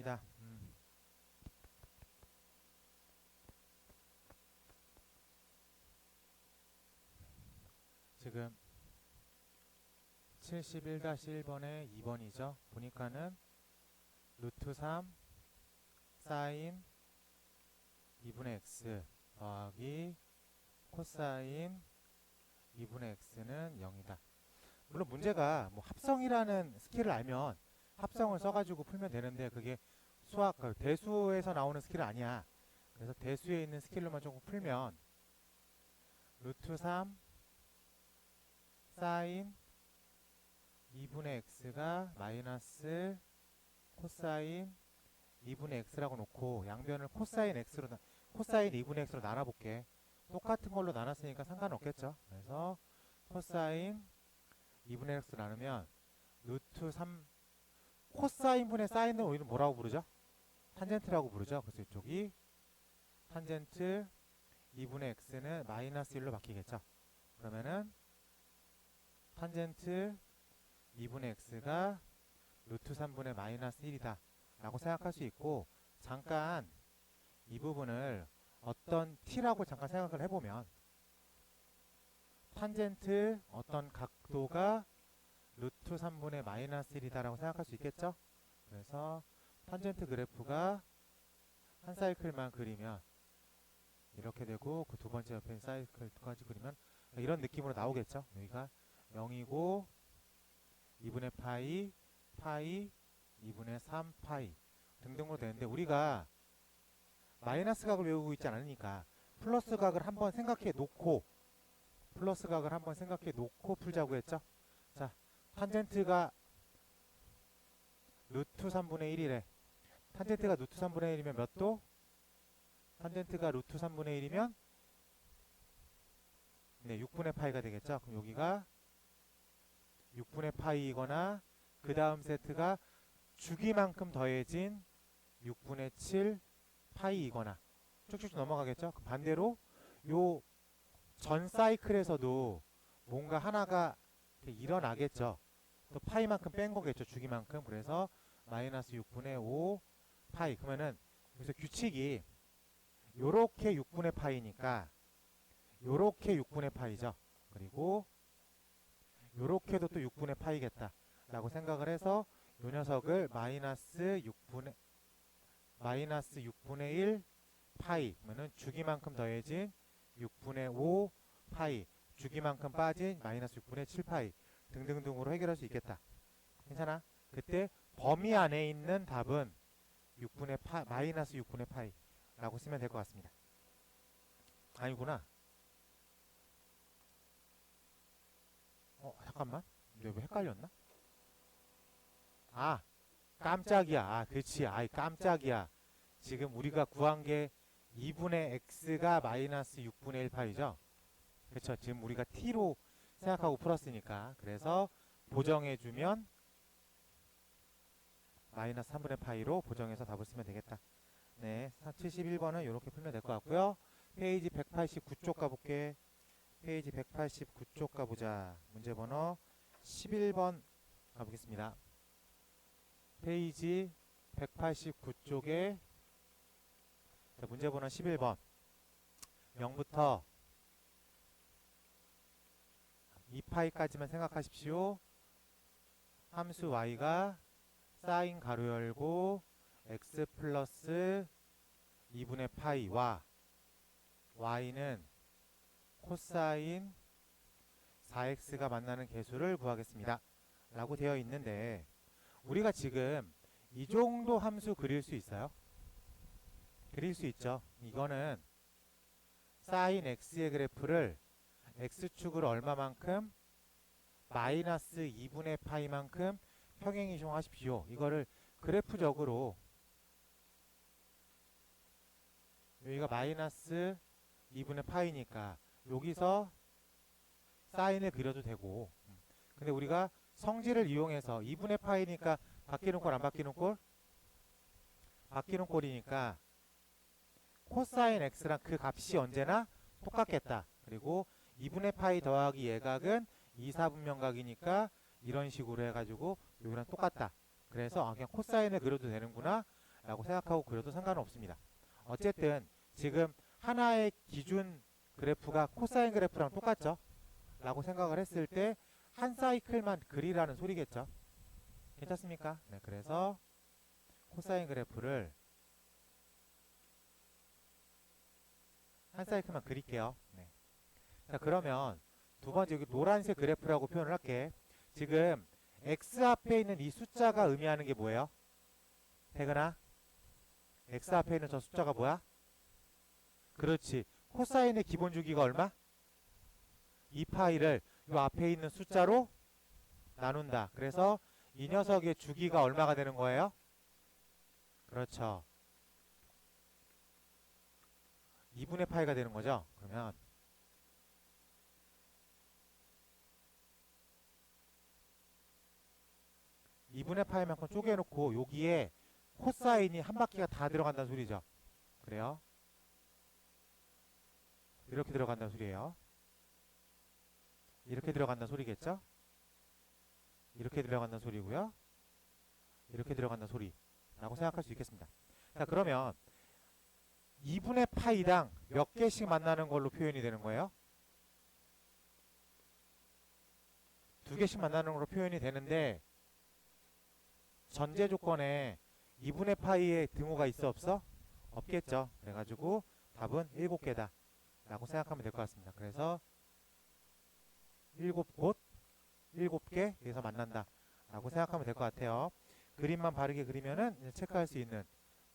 보겠습니다. 지금 71-1번에 2번이죠. 보니까는 루트 3 사인 2분의 x 더하기 코사인 2분의 x는 0이다. 물론 문제가 뭐 합성이라는 스킬을 알면 합성을 써가지고 풀면 되는데 그게 수학 대수에서 나오는 스킬은 아니야. 그래서 대수에 있는 스킬로만 조금 풀면 루트 3 사인 2분의 x가 마이너스 코사인 2분의 x라고 놓고 양변을 코사인 2분의 x로 나눠볼게. 똑같은 걸로 나눴으니까 상관없겠죠. 그래서 코사인 2분의 x 나누면 루트 3 코사인 분의 사인은 우리는 뭐라고 부르죠? 탄젠트라고 부르죠. 그래서 이쪽이 탄젠트 2분의 x는 마이너스 1로 바뀌겠죠. 그러면은 탄젠트 2분의 x가 루트 3분의 마이너스 1이다 라고 생각할 수 있고, 잠깐 이 부분을 어떤 t라고 잠깐 생각을 해보면 탄젠트 어떤 각도가 루트 3분의 마이너스 1이다 라고 생각할 수 있겠죠. 그래서 탄젠트 그래프가 한 사이클만 그리면 이렇게 되고, 그 두 번째 옆에 사이클까지 그리면 이런 느낌으로 나오겠죠. 여기가 0이고 2분의 파이 2분의 3 파이 등등으로 되는데, 우리가 마이너스 각을 외우고 있지 않으니까 플러스 각을 한번 생각해 놓고 풀자고 했죠. 자, 탄젠트가 루트 3분의 1이래. 탄젠트가 루트 3분의 1이면 몇 도? 탄젠트가 루트 3분의 1이면 네, 6분의 파이가 되겠죠. 그럼 여기가 6분의 파이이거나 그 다음 세트가 주기만큼 더해진 6분의 7 파이이거나 쭉쭉 넘어가겠죠. 반대로 요 전 사이클에서도 뭔가 하나가 일어나겠죠. 또 파이만큼 뺀 거겠죠. 주기만큼. 그래서 마이너스 6분의 5 파이. 그러면은 여기서 규칙이 요렇게 6분의 파이니까 요렇게 6분의 파이죠. 그리고 요렇게도 또 6분의 파이겠다 라고 생각을 해서 요 녀석을 마이너스 6분의 1 파이, 그러면은 주기만큼 더해진 6분의 5 파이, 주기만큼 빠진 마이너스 6분의 7 파이 등등등으로 해결할 수 있겠다. 괜찮아? 그때 범위 안에 있는 답은 마이너스 6분의 파이 라고 쓰면 될 것 같습니다. 아니구나. 잠깐만. 내가 왜 헷갈렸나? 아, 깜짝이야. 아, 그렇지. 아이, 깜짝이야. 지금 우리가 구한 게 2분의 x가 마이너스 6분의 1 파이죠? 그렇죠. 지금 우리가 t로 생각하고 풀었으니까. 그래서 보정해주면 마이너스 3분의 파이로 보정해서 답을 쓰면 되겠다. 네, 71번은 이렇게 풀면 될 것 같고요. 페이지 189쪽 가볼게. 페이지 189쪽 가보자. 문제번호 11번 가보겠습니다. 페이지 189쪽에 문제번호 11번 0부터 2파이까지만 생각하십시오. 함수 y가 사인 가로 열고 x 플러스 2분의 파이와 y는 코사인 4x가 만나는 개수를 구하겠습니다 라고 되어 있는데, 우리가 지금 이 정도 함수 그릴 수 있어요? 그릴 수 있죠. 이거는 사인 x의 그래프를 x축으로 얼마만큼? 마이너스 2분의 파이만큼 평행 이동하십시오. 이거를 그래프적으로 여기가 마이너스 2분의 파이니까 여기서 사인을 그려도 되고, 근데 우리가 성질을 이용해서 2분의 파이니까 바뀌는 꼴 안 바뀌는 꼴? 바뀌는 꼴이니까 코사인 x랑 그 값이 언제나 똑같겠다. 그리고 2분의 파이 더하기 예각은 2, 4분면각이니까 이런 식으로 해가지고 여기랑 똑같다. 그래서 그냥 코사인을 그려도 되는구나 라고 생각하고 그려도 상관은 없습니다. 어쨌든 지금 하나의 기준 그래프가 코사인 그래프랑 똑같죠? 라고 생각을 했을 때 한 사이클만 그리라는 소리겠죠? 괜찮습니까? 네, 그래서 코사인 그래프를 한 사이클만 그릴게요. 네. 자, 그러면 두 번째 여기 노란색 그래프라고 표현을 할게. 지금 x 앞에 있는 이 숫자가 의미하는 게 뭐예요? 태근아, x 앞에 있는 저 숫자가 뭐야? 그렇지. 코사인의 기본 주기가 얼마? 2파이를 이 앞에 있는 숫자로 나눈다. 그래서 이 녀석의 주기가 얼마가 되는 거예요? 그렇죠. 2분의 파이가 되는 거죠. 그러면 2분의 파이만큼 쪼개놓고 여기에 코사인이 한 바퀴가 다 들어간다는 소리죠. 그래요? 이렇게 들어간다는 소리예요. 이렇게 들어간다는 소리겠죠? 이렇게 들어간다는 소리고요. 이렇게 들어간다는 소리라고 생각할 수 있겠습니다. 자, 그러면 2분의 파이당 몇 개씩 만나는 걸로 표현이 되는 거예요? 2개씩 만나는 걸로 표현이 되는데 전제 조건에 2분의 파이의 등호가 있어 없어? 없겠죠. 그래가지고 답은 7개다 라고 생각하면 될 것 같습니다. 그래서 7곳 7개에서 만난다 라고 생각하면 될 것 같아요. 그림만 바르게 그리면은 체크할 수 있는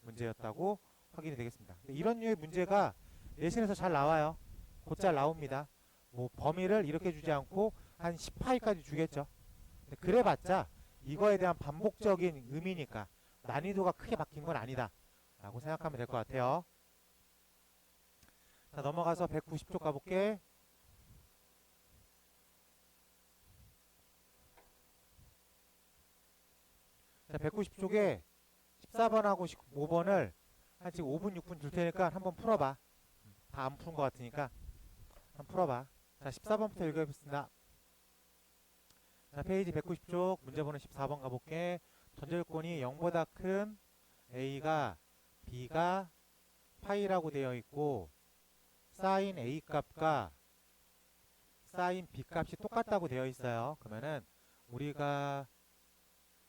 문제였다고 확인이 되겠습니다. 이런 류의 문제가 내신에서 잘 나와요. 곧잘 나옵니다. 뭐 범위를 이렇게 주지 않고 한 10파이까지 주겠죠. 그래봤자 이거에 대한 반복적인 의미니까 난이도가 크게 바뀐 건 아니다 라고 생각하면 될 것 같아요. 자, 넘어가서 190쪽 가볼게. 자, 190쪽에 14번하고 15번을 한 지금 5분 6분 줄 테니까 한번 풀어봐. 다 안 푸는 것 같으니까 한번 풀어봐. 자, 14번부터 읽어보겠습니다. 자, 페이지 190쪽 문제번호 14번 가볼게. 전제요건이 0보다 큰 a가 b가 파이라고 되어 있고 사인 a 값과 사인 b 값이 똑같다고 되어 있어요. 그러면은 우리가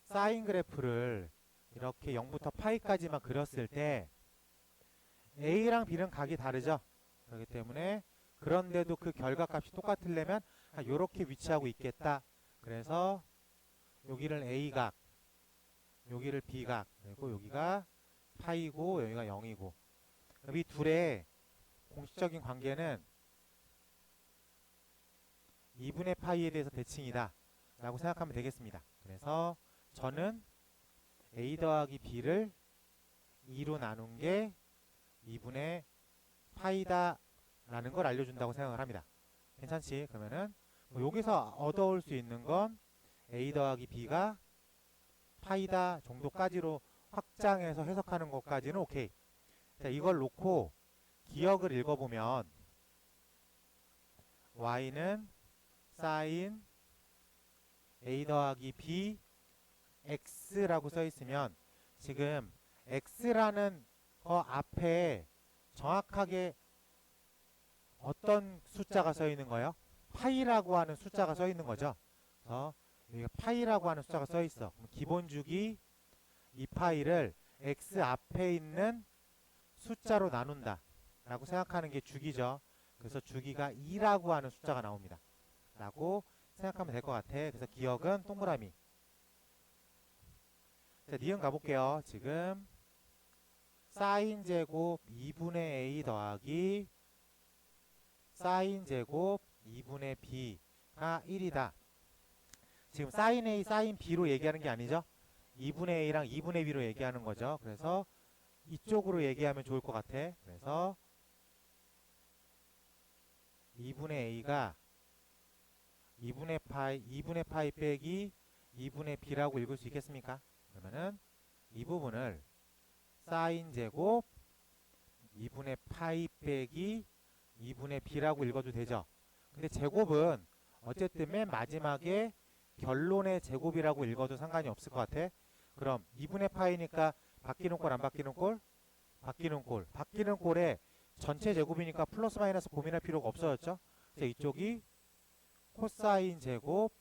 사인 그래프를 이렇게 0부터 파이까지만 그렸을 때 a랑 b는 각이 다르죠. 그렇기 때문에 그런데도 그 결과값이 똑같으려면 이렇게 위치하고 있겠다. 그래서 여기를 a각, 여기를 b각, 그리고 여기가 파이고 여기가 0이고 이 둘의 공식적인 관계는 2분의 파이에 대해서 대칭이다 라고 생각하면 되겠습니다. 그래서 저는 a 더하기 b를 2로 나눈 게 2분의 파이다 라는 걸 알려준다고 생각을 합니다. 괜찮지? 그러면은 뭐 여기서 얻어올 수 있는 건 a 더하기 b가 파이다 정도까지로 확장해서 해석하는 것까지는 오케이. 자, 이걸 놓고 기억을 읽어보면 y는 사인 a 더하기 b x라고 써있으면 지금 x라는 거 앞에 정확하게 어떤 숫자가 써있는 거예요? 파이라고 하는 숫자가 써있는 거죠. 그래서 여기가 파이라고 하는 숫자가 써있어. 그럼 기본 주기 2파이를 x 앞에 있는 숫자로 나눈다 라고 생각하는 게 주기죠. 그래서 주기가 2라고 하는 숫자가 나옵니다. 라고 생각하면 될 것 같아. 그래서 기억은 동그라미. 자, 니은 가볼게요. 지금 사인 제곱 2분의 a 더하기 사인 제곱 2분의 b가 1이다. 지금 사인 a, 사인 b로 얘기하는 게 아니죠. 2분의 a랑 2분의 b로 얘기하는 거죠. 그래서 이쪽으로 얘기하면 좋을 것 같아. 그래서 2분의 a가 2분의 파이 빼기 2분의 b라고 읽을 수 있겠습니까? 그러면은 이 부분을 사인 제곱 2분의 파이 빼기 2분의 b라고 읽어도 되죠. 근데 제곱은 어쨌든 맨 마지막에 결론의 제곱이라고 읽어도 상관이 없을 것 같아. 그럼 2분의 파이니까 바뀌는 꼴 안 바뀌는 꼴? 바뀌는 꼴. 바뀌는 꼴에 전체 제곱이니까 플러스 마이너스 고민할 필요가 없어졌죠. 그래서 이쪽이 코사인 제곱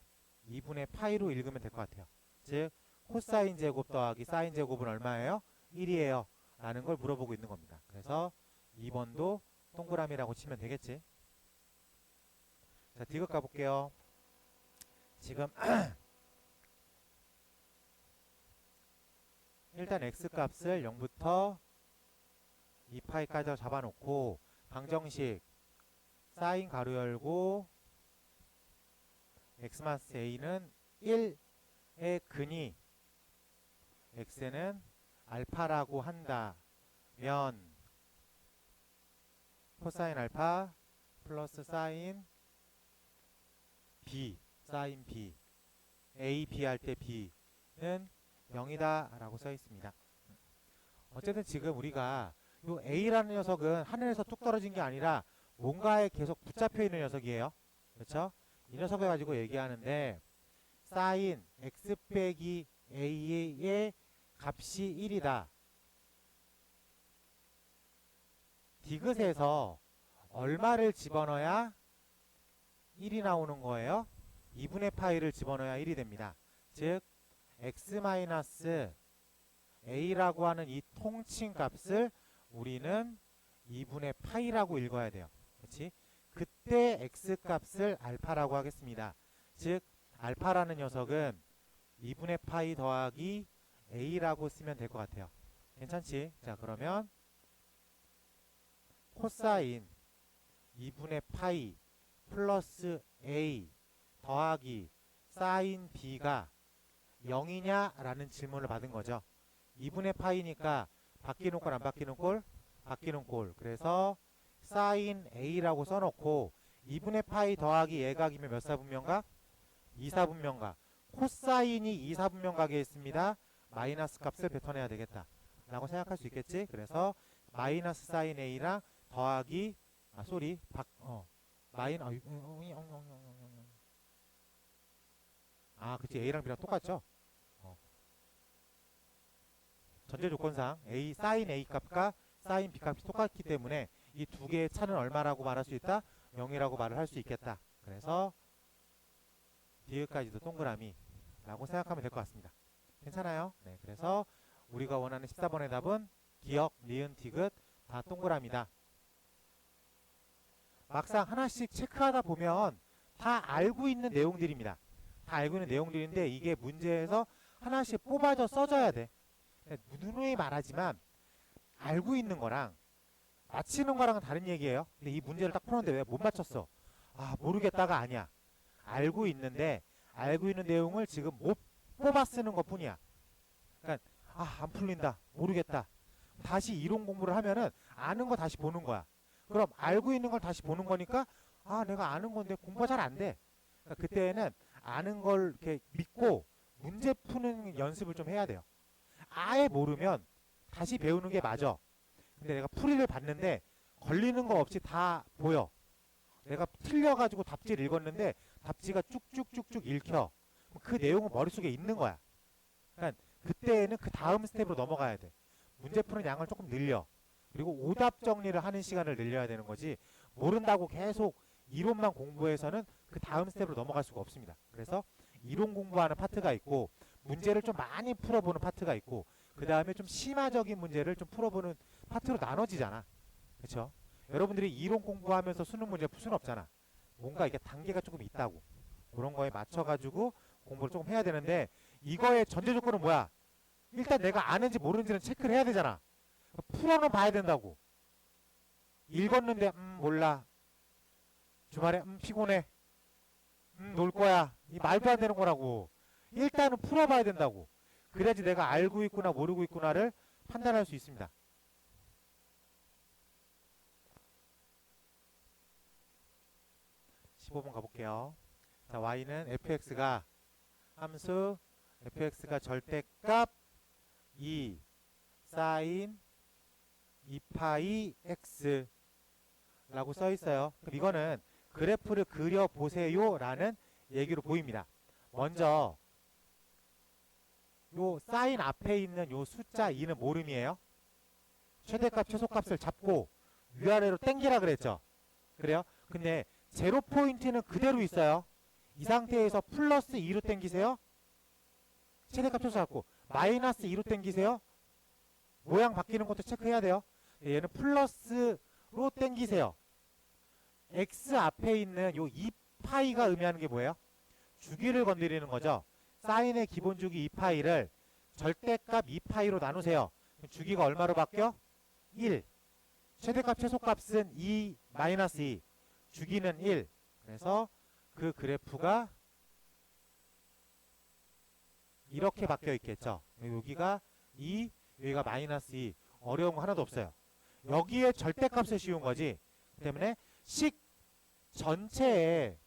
2분의 파이로 읽으면 될 것 같아요. 즉 코사인 제곱 더하기 사인 제곱은 얼마예요? 1이에요. 라는 걸 물어보고 있는 겁니다. 그래서 2번도 동그라미라고 치면 되겠지. 자, 디귿 가볼게요. 지금 일단 x값을 0부터 2파이까지 잡아놓고 방정식 사인 가로 열고 x-a는 1의 근이 x는 알파라고 한다면 코사인 알파 플러스 사인 b, 사인 b, a, b 할 때 b는 0이다 라고 써 있습니다. 어쨌든 지금 우리가 요 a라는 녀석은 하늘에서 뚝 떨어진 게 아니라 뭔가에 계속 붙잡혀 있는 녀석이에요. 그렇죠? 이 녀석을 가지고 얘기하는데 사인 x 빼기 a의 값이 1이다. 디귿에서 얼마를 집어넣어야 1이 나오는 거예요? 2분의 파이를 집어넣어야 1이 됩니다. 즉 x-a라고 하는 이 통칭 값을 우리는 2분의 파이라고 읽어야 돼요. 그렇지? 그때 x값을 알파라고 하겠습니다. 즉 알파라는 녀석은 2분의 파이 더하기 a라고 쓰면 될 것 같아요. 괜찮지? 자, 그러면 코사인 2분의 파이 플러스 a 더하기 사인 b가 0이냐? 라는 질문을 받은 거죠. 2분의 파이니까 바뀌는 꼴 안 바뀌는 꼴? 바뀌는 꼴. 그래서 사인 a라고 써놓고 2분의 파이 더하기 예각이면 몇 사분면각? 2사분면각. 코사인이 2사분면각에 있습니다. 마이너스 값을 뱉어내야 되겠다 라고 생각할 수 있겠지. 그래서 마이너스 사인 a랑 더하기 그치, a랑 b랑 똑같죠. 전제 조건상 a 사인 a 값과 사인 b 값이 똑같기 때문에 이 두 개의 차는 얼마라고 말할 수 있다? 0이라고 말을 할 수 있겠다. 그래서 디귿까지도 동그라미 라고 생각하면 될 것 같습니다. 괜찮아요? 네, 그래서 우리가 원하는 14번의 답은 기역, 니은, 디귿 다 동그라미다. 막상 하나씩 체크하다 보면 다 알고 있는 내용들입니다. 다 알고 있는 내용들인데 이게 문제에서 하나씩 뽑아서 써줘야 돼. 누누이 말하지만 알고 있는 거랑 맞히는 거랑은 다른 얘기예요. 근데 이 문제를 딱 풀었는데 왜 못 맞췄어? 모르겠다가 아니야. 알고 있는데 알고 있는 내용을 지금 못 뽑아 쓰는 것 뿐이야. 그러니까 안 풀린다. 모르겠다. 다시 이론 공부를 하면은 아는 거 다시 보는 거야. 그럼 알고 있는 걸 다시 보는 거니까 내가 아는 건데 공부가 잘 안 돼. 그러니까 그때는 아는 걸 이렇게 믿고 문제 푸는 연습을 좀 해야 돼요. 아예 모르면 다시 배우는 게 맞아. 근데 내가 풀이를 봤는데 걸리는 거 없이 다 보여. 내가 틀려가지고 답지를 읽었는데 답지가 쭉쭉쭉쭉 읽혀. 그 내용은 머릿속에 있는 거야. 그러니까 그때는 그 다음 스텝으로 넘어가야 돼. 문제 푸는 양을 조금 늘려. 그리고 오답 정리를 하는 시간을 늘려야 되는 거지. 모른다고 계속 이론만 공부해서는 그 다음 스텝으로 넘어갈 수가 없습니다. 그래서 이론 공부하는 파트가 있고 문제를 좀 많이 풀어보는 파트가 있고 그 다음에 좀 심화적인 문제를 좀 풀어보는 파트로 나눠지잖아. 그렇죠? 여러분들이 이론 공부하면서 수능 문제 풀 수는 없잖아. 뭔가 이게 단계가 조금 있다고. 그런 거에 맞춰가지고 공부를 조금 해야 되는데 이거의 전제 조건은 뭐야? 일단 내가 아는지 모르는지는 체크를 해야 되잖아. 풀어는 봐야 된다고. 읽었는데 몰라. 주말에 피곤해. 놀 거야. 이 말도 안 되는 거라고. 일단은 풀어봐야 된다고. 그래야지 내가 알고 있구나 모르고 있구나를 판단할 수 있습니다. 15번 가볼게요. 자, y는 fx가 함수 fx가 절대값 2 사인 2파이 x 라고 써 있어요. 그럼 이거는 그래프를 그려보세요 라는 얘기로 보입니다. 먼저 요 사인 앞에 있는 요 숫자 2는 뭘 의미해요? 최대값 최소값을 잡고 위아래로 당기라 그랬죠. 그래요? 근데 제로 포인트는 그대로 있어요. 이 상태에서 플러스 2로 당기세요. 최대값 최소 잡고 마이너스 2로 당기세요. 모양 바뀌는 것도 체크해야 돼요. 얘는 플러스로 당기세요. x 앞에 있는 요 2파이가 의미하는 게 뭐예요? 주기를 건드리는 거죠. 사인의 기본 주기 2파이를 절대값 2파이로 나누세요. 주기가 얼마로 바뀌어? 1. 최대값 최소값은 2 마이너스 2. 주기는 1. 그래서 그 그래프가 이렇게 바뀌어 있겠죠. 여기가 2, 여기가 마이너스 2. 어려운 거 하나도 없어요. 여기에 절대값을 씌운 거지. 그 때문에 식 전체에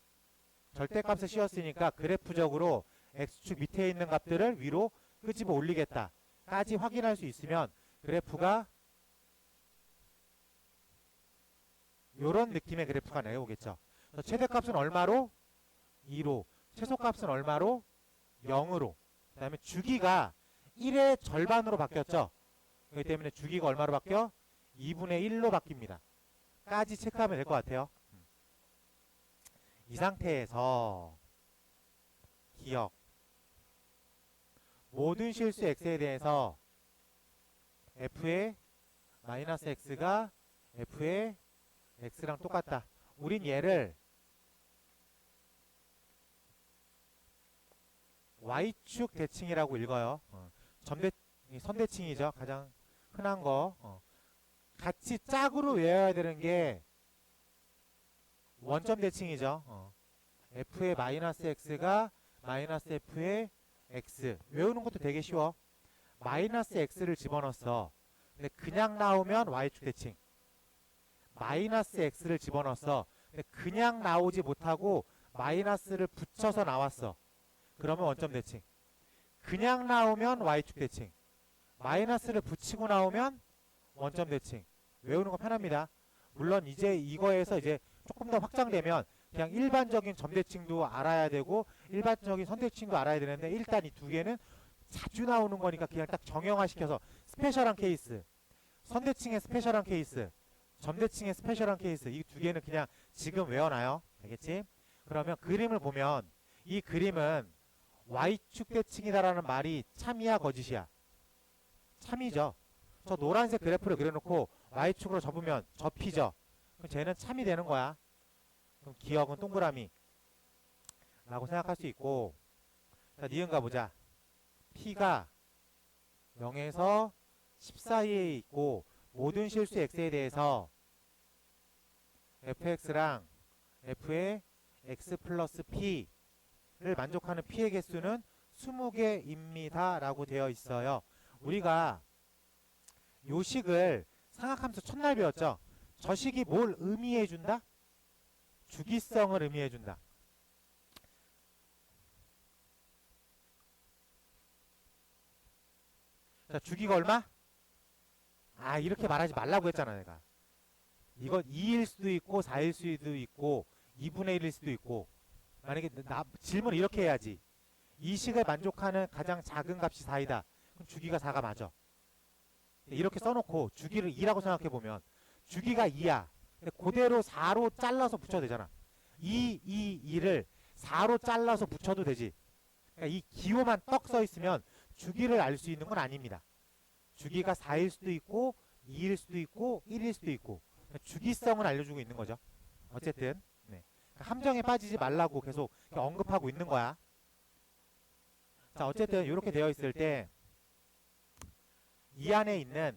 절대값을 씌웠으니까 그래프적으로 x축 밑에 있는 값들을 위로 끄집어 올리겠다까지 확인할 수 있으면 그래프가 요런 느낌의 그래프가 나오겠죠. 최대값은 얼마로? 2로. 최소값은 얼마로? 0으로. 그 다음에 주기가 1의 절반으로 바뀌었죠. 그렇기 때문에 주기가 얼마로 바뀌어? 2분의 1로 바뀝니다. 까지 체크하면 될 것 같아요. 이 상태에서 기억. 모든 실수 x에 대해서 f의 마이너스 x가 f의 x랑 똑같다. 우린 얘를 y축 대칭이라고 읽어요. 선대칭이죠. 가장 흔한 거. 같이 짝으로 외워야 되는 게 원점 대칭이죠. f의 마이너스 x가 마이너스 f의 x. 외우는 것도 되게 쉬워. 마이너스 x를 집어넣었어. 근데 그냥 나오면 y축 대칭. 마이너스 x를 집어넣었어. 근데 그냥 나오지 못하고 마이너스를 붙여서 나왔어. 그러면 원점 대칭. 그냥 나오면 y축 대칭. 마이너스를 붙이고 나오면 원점 대칭. 외우는 거 편합니다. 물론 이제 이거에서 이제 조금 더 확장되면 그냥 일반적인 점대칭도 알아야 되고 일반적인 선대칭도 알아야 되는데 일단 이 두 개는 자주 나오는 거니까 그냥 딱 정형화시켜서 스페셜한 케이스, 선대칭의 스페셜한 케이스, 점대칭의 스페셜한 케이스, 이 두 개는 그냥 지금 외워놔요. 알겠지? 그러면 그림을 보면 이 그림은 y축 대칭이다라는 말이 참이야 거짓이야? 참이죠. 저 노란색 그래프를 그려놓고 y축으로 접으면 접히죠. 그럼 쟤는 참이 되는 거야. 그럼 기억은 동그라미 라고 생각할 수 있고, 자 니은 가보자. p가 0에서 10 사이에 있고 모든 실수 x에 대해서 fx랑 f의 x 플러스 p를 만족하는 p의 개수는 20개입니다 라고 되어 있어요. 우리가 요 식을 상학함수 첫날 배웠죠. 저 식이 뭘 의미해준다? 주기성을 의미해준다. 자, 주기가 얼마? 아, 이렇게 말하지 말라고 했잖아 내가. 이거 2일 수도 있고 4일 수도 있고 2분의 1일 수도 있고. 만약에 질문을 이렇게 해야지. 이 식을 만족하는 가장 작은 값이 4이다. 그럼 주기가 4가 맞아. 이렇게 써놓고 주기를 2라고 생각해보면 주기가 2야. 근데 그대로 4로 잘라서 붙여도 되잖아. 2를 4로 잘라서 붙여도 되지. 그러니까 이 기호만 떡 써있으면 주기를 알 수 있는 건 아닙니다. 주기가 4일 수도 있고 2일 수도 있고 1일 수도 있고 주기성을 알려주고 있는 거죠. 어쨌든 네. 함정에 빠지지 말라고 계속 언급하고 있는 거야. 자, 어쨌든 이렇게 되어 있을 때 이 안에 있는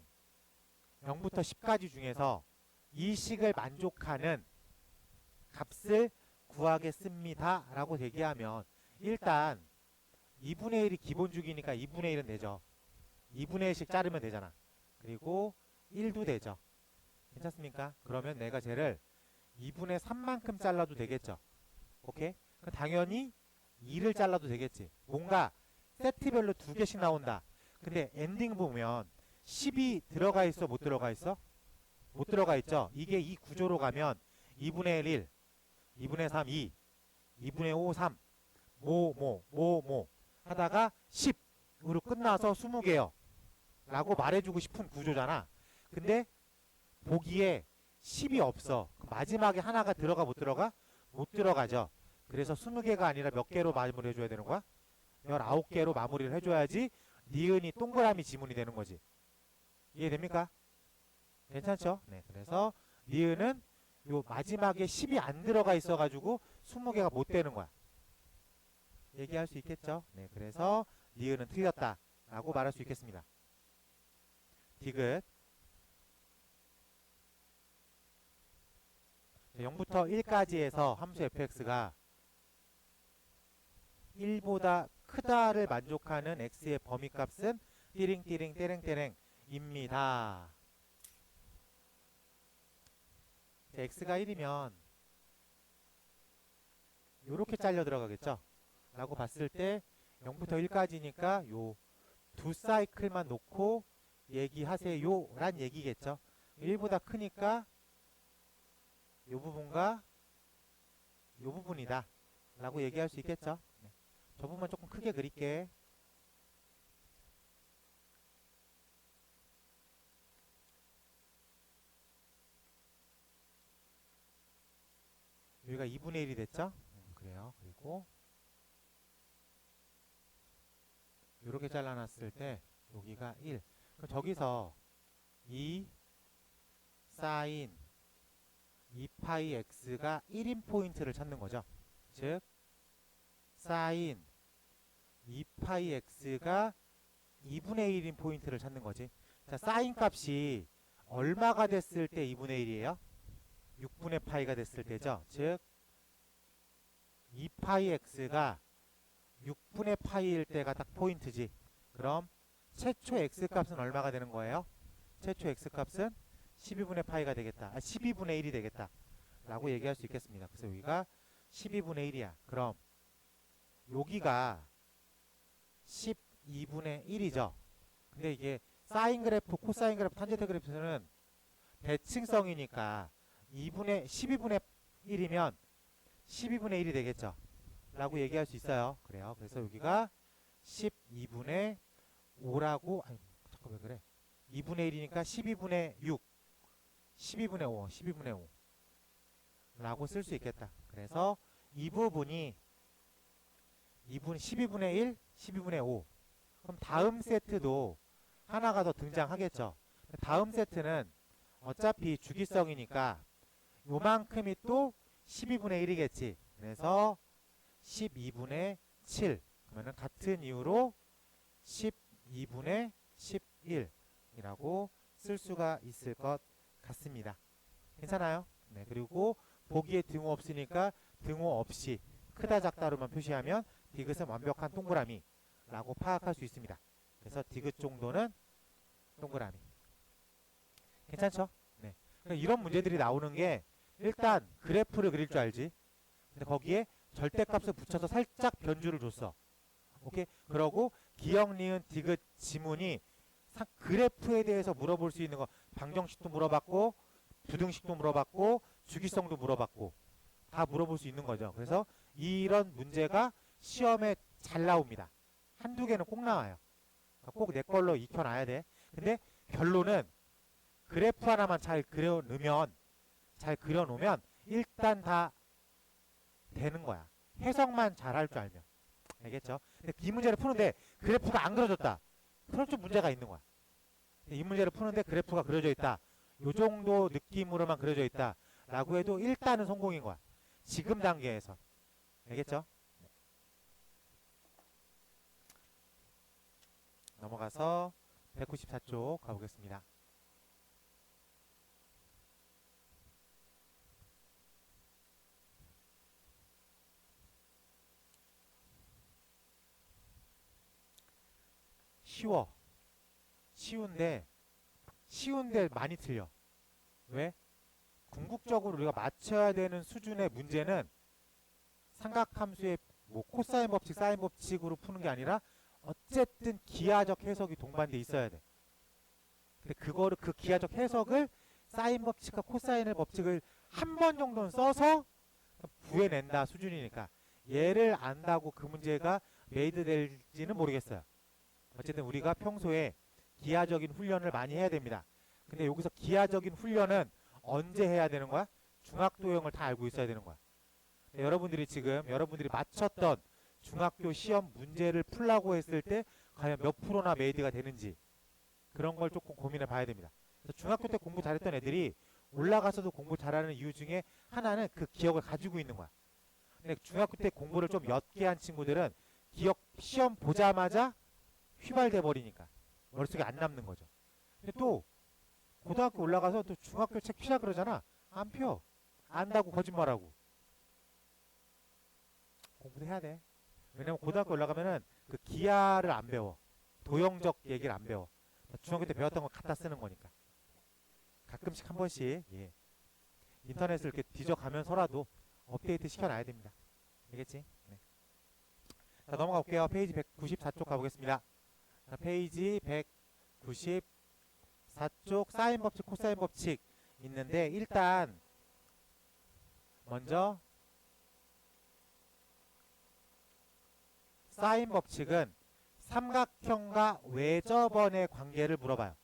0부터 10까지 중에서 이 식을 만족하는 값을 구하겠습니다 라고 대기하면 일단 2분의 1이 기본 주기니까 2분의 1은 되죠. 2분의 1씩 자르면 되잖아. 그리고 1도 되죠. 괜찮습니까? 그러면 내가 쟤를 2분의 3만큼 잘라도 되겠죠. 오케이? 당연히 2를 잘라도 되겠지. 뭔가 세트별로 2개씩 나온다. 근데 엔딩 보면 10이 들어가 있어? 못 들어가 있어? 못 들어가 있죠. 이게 이 구조로 가면 2분의 1, 2분의 3, 2, 2분의 5, 3, 뭐 하다가 10 10으로 끝나서 20개요 라고 말해주고 싶은 구조잖아. 근데 보기에 10이 없어. 그럼 마지막에 하나가 들어가 못 들어가? 못 들어가죠. 그래서 20개가 아니라 몇 개로 마무리 해줘야 되는 거야? 19개로 마무리를 해줘야지 니은이 동그라미 지문이 되는 거지. 이해됩니까? 괜찮죠? 네, 그래서 니은은 요 마지막에 10이 안 들어가 있어가지고 20개가 못 되는 거야. 얘기할 수 있겠죠? 네, 그래서 니은은 틀렸다 라고 말할 수 있겠습니다. 디귿 0부터 1까지에서 함수 fx가 1보다 크다를 만족하는 x의 범위값은 띠링띠링 띠랭띠랭입니다. x가 1이면 요렇게 잘려 들어가겠죠? 라고 봤을 때 0부터 1까지니까 요 두 사이클만 놓고 얘기하세요 란 얘기겠죠? 1보다 크니까 요 부분과 요 부분이다 라고 얘기할 수 있겠죠? 네. 저 부분만 조금 크게 그릴게. 여기가 2분의 1이 됐죠? 그래요. 그리고 이렇게 잘라놨을 때 여기가 1. 그럼 저기서 2 사인 2파이 x가 1인 포인트를 찾는 거죠. 즉 사인 2파이 x가 2분의 1인 포인트를 찾는 거지. 자, 사인 값이 얼마가 됐을 때 2분의 1이에요? 6분의 파이가 됐을 때죠. 즉 2파이 x가 6분의 파이일 때가 딱 포인트지. 그럼 최초 x값은 얼마가 되는 거예요? 최초 x값은 12분의 파이가 되겠다. 12분의 1이 되겠다. 라고 얘기할 수 있겠습니다. 그래서 여기가 12분의 1이야. 그럼 여기가 12분의 1이죠. 근데 이게 사인 그래프, 코사인 그래프, 탄젠트 그래프는 대칭성이니까 12분의 1이면 12분의 1이 되겠죠. 라고 얘기할 수 있어요. 그래요. 그래서 여기가 12분의 5라고, 아니, 잠깐 왜 그래? 2분의 1이니까 12분의 6, 12분의 5, 12분의 5 라고 쓸 수 있겠다. 그래서 이 부분이 12분의 1, 12분의 5. 그럼 다음 세트도 하나가 더 등장하겠죠. 다음 세트는 어차피 주기성이니까 요만큼이 또 12분의 1이겠지. 그래서 12분의 7. 그러면 같은 이유로 12분의 11이라고 쓸 수가 있을 것 같습니다. 괜찮아요? 네, 그리고 보기에 등호 없으니까 등호 없이 크다 작다로만 표시하면 디귿은 완벽한 동그라미 라고 파악할 수 있습니다. 그래서 디귿 정도는 동그라미. 괜찮죠? 네. 이런 문제들이 나오는 게 일단 그래프를 그릴 줄 알지. 근데 거기에 절대값을 붙여서 살짝 변주를 줬어. 오케이? 그러고 기역, 니은, 디귿 지문이 그래프에 대해서 물어볼 수 있는 거 방정식도 물어봤고 부등식도 물어봤고 주기성도 물어봤고 다 물어볼 수 있는 거죠. 그래서 이런 문제가 시험에 잘 나옵니다. 한두 개는 꼭 나와요. 꼭 내 걸로 익혀놔야 돼. 근데 결론은 그래프 하나만 잘 그려놓으면 일단 다 되는 거야. 해석만 잘할 줄 알면. 알겠죠? 근데 이 문제를 푸는데 그래프가 안 그려졌다. 그럼 좀 문제가 있는 거야. 이 문제를 푸는데 그래프가 그려져 있다. 요 정도 느낌으로만 그려져 있다. 라고 해도 일단은 성공인 거야. 지금 단계에서. 알겠죠? 넘어가서 194쪽 가보겠습니다. 쉬워. 쉬운데 많이 틀려. 왜? 궁극적으로 우리가 맞춰야 되는 수준의 문제는 삼각함수의 뭐 코사인 법칙, 사인 법칙으로 푸는 게 아니라 어쨌든 기하적 해석이 동반돼 있어야 돼. 근데 그 기하적 해석을 사인 법칙과 코사인의 법칙을 한 번 정도는 써서 구해낸다 수준이니까 얘를 안다고 그 문제가 메이드 될지는 모르겠어요. 어쨌든 우리가 평소에 기하적인 훈련을 많이 해야 됩니다. 근데 여기서 기하적인 훈련은 언제 해야 되는 거야? 중학도형을 다 알고 있어야 되는 거야. 여러분들이 지금 여러분들이 맞췄던 중학교 시험 문제를 풀라고 했을 때 과연 몇 프로나 메이드가 되는지 그런 걸 조금 고민해 봐야 됩니다. 그래서 중학교 때 공부 잘했던 애들이 올라가서도 공부 잘하는 이유 중에 하나는 그 기억을 가지고 있는 거야. 근데 중학교 때 공부를 좀 옅게 한 친구들은 기억 시험 보자마자 휘발돼 버리니까 머릿속에 안 남는 거죠. 근데 또 고등학교 올라가서 또 중학교 책 피자 그러잖아. 안 펴. 안다고 거짓말하고. 공부도 해야 돼. 왜냐면 고등학교 올라가면은 그 기하를 안 배워. 도형적 얘기를 안 배워. 중학교 때 배웠던 거 갖다 쓰는 거니까. 가끔씩 한 번씩 예. 인터넷을 이렇게 뒤져가면서라도 업데이트 시켜놔야 됩니다. 알겠지? 네. 자, 넘어가 볼게요. 페이지 194쪽 가보겠습니다. 자, 페이지 194쪽 사인 법칙, 코사인 법칙 있는데 일단 먼저 사인 법칙은 삼각형과 외접원의 관계를 물어봐요.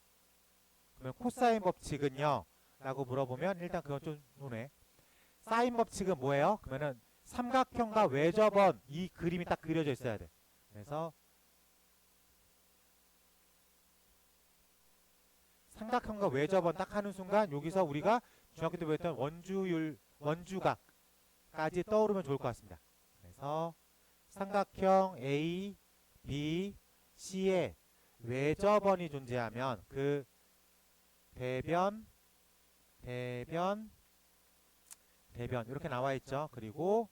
그러면 코사인 법칙은요? 라고 물어보면 일단 그건 좀 노네. 사인 법칙은 뭐예요? 그러면은 삼각형과 외접원 이 그림이 딱 그려져 있어야 돼. 그래서 삼각형과 외접원 딱 하는 순간 여기서 우리가 중학교 때 배웠던 원주각까지 떠오르면 좋을 것 같습니다. 그래서 삼각형 A, B, C에 외접원이 존재하면 그 대변 이렇게 나와 있죠. 그리고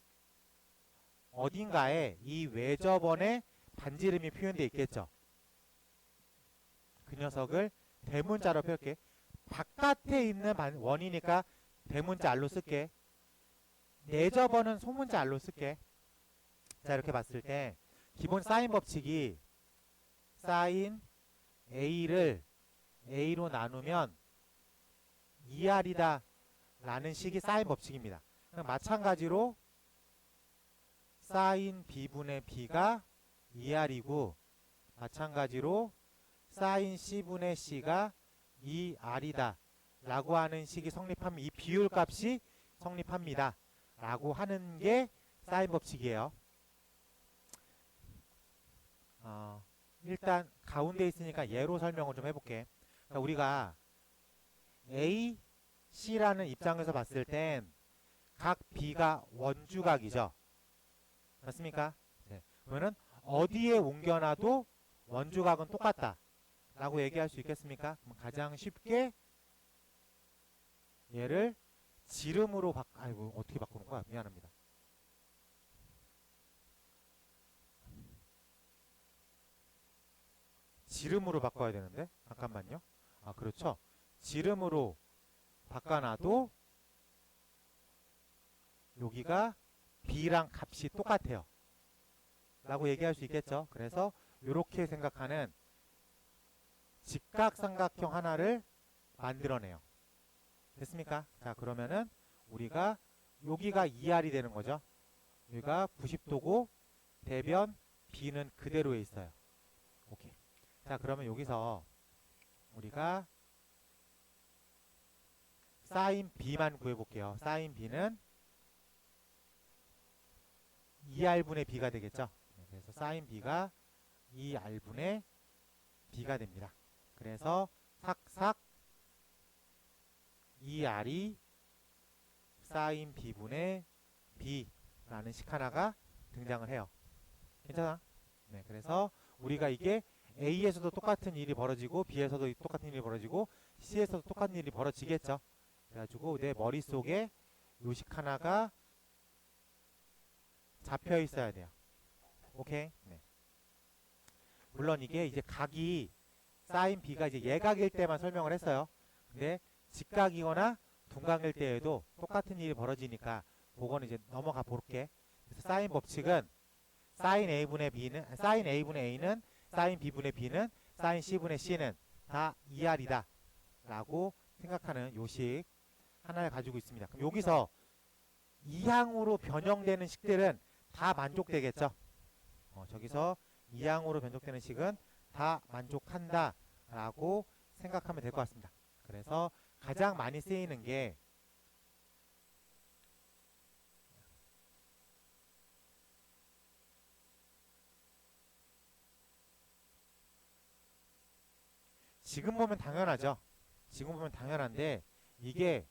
어딘가에 이 외접원의 반지름이 표현되어 있겠죠. 그 녀석을 대문자로 펼게. 바깥에 있는 원이니까 대문자 R로 쓸게. 내접원은 소문자 R로 쓸게. 자, 이렇게 봤을 때 기본 사인 법칙이 사인 A를 A로 나누면 2R이다 라는 식이 사인 법칙입니다. 마찬가지로 사인 B분의 B가 2R이고 마찬가지로 사인 C분의 C가 2R이다 라고 하는 식이 성립하면 이 비율 값이 성립합니다 라고 하는 게 사인 법칙이에요. 일단 가운데 있으니까 예로 설명을 좀 해볼게. 그러니까 우리가 A, C라는 입장에서 봤을 땐 각 B가 원주각이죠. 맞습니까? 네. 그러면 어디에 옮겨놔도 원주각은 똑같다 라고 얘기할 수 있겠습니까? 그럼 가장 쉽게 얘를 지름으로 아이고 어떻게 바꾸는 거야? 미안합니다. 지름으로 바꿔야 되는데 잠깐만요. 아 그렇죠. 지름으로 바꿔놔도 여기가 B랑 값이 똑같아요 라고 얘기할 수 있겠죠. 그래서 이렇게 생각하는 직각삼각형 하나를 만들어내요. 됐습니까? 자 그러면은 우리가 여기가 2R이 되는 거죠. 여기가 90도고 대변 B는 그대로에 있어요. 오케이. 자 그러면 여기서 우리가 사인 B만 구해볼게요. 사인 B는 2R분의 B가 되겠죠. 그래서 사인 B가 2R분의 B가 됩니다. 그래서 삭삭 2R이 사인 B분의 B라는 식 하나가 등장을 해요. 괜찮아? 네, 그래서 우리가 이게 A에서도 똑같은 일이 벌어지고 B에서도 똑같은 일이 벌어지고 C에서도 똑같은 일이 벌어지겠죠. 그래가지고 내 머릿속에 요식 하나가 잡혀 있어야 돼요. 오케이? 네. 물론 이게 이제 각이 사인 B가 이제 예각일 때만 설명을 했어요. 근데 직각이거나 둔각일 때에도 똑같은 일이 벌어지니까 그거는 이제 넘어가 볼게. 그래서 사인 법칙은 사인 A분의 B는 사인 A분의 A는 사인 B분의 B는 사인 C분의 C는 다 2R이다 라고 생각하는 요식 하나를 가지고 있습니다. 그럼 여기서 이항으로 변형되는 식들은 다 만족되겠죠. 저기서 이항으로 변족되는 식은 다 만족한다 라고 생각하면 될 것 같습니다. 그래서 가장 많이 쓰이는 게 지금 보면 당연하죠. 지금 보면 당연한데 이게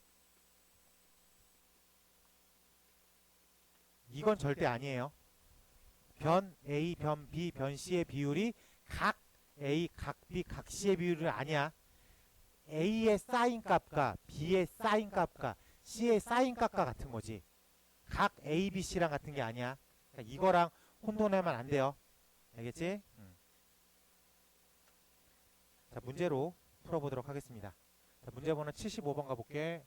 이건 절대 아니에요. 변 A, 변 B, 변 C의 비율이 각 A, 각 B, 각 C의 비율이 아니야. A의 사인 값과 B의 사인 값과 C의 사인 값과 같은 거지. 각 A, B, C랑 같은 게 아니야. 그러니까 이거랑 혼돈하면 안 돼요. 알겠지? 자, 문제로 풀어보도록 하겠습니다. 자, 문제번호 75번 가볼게.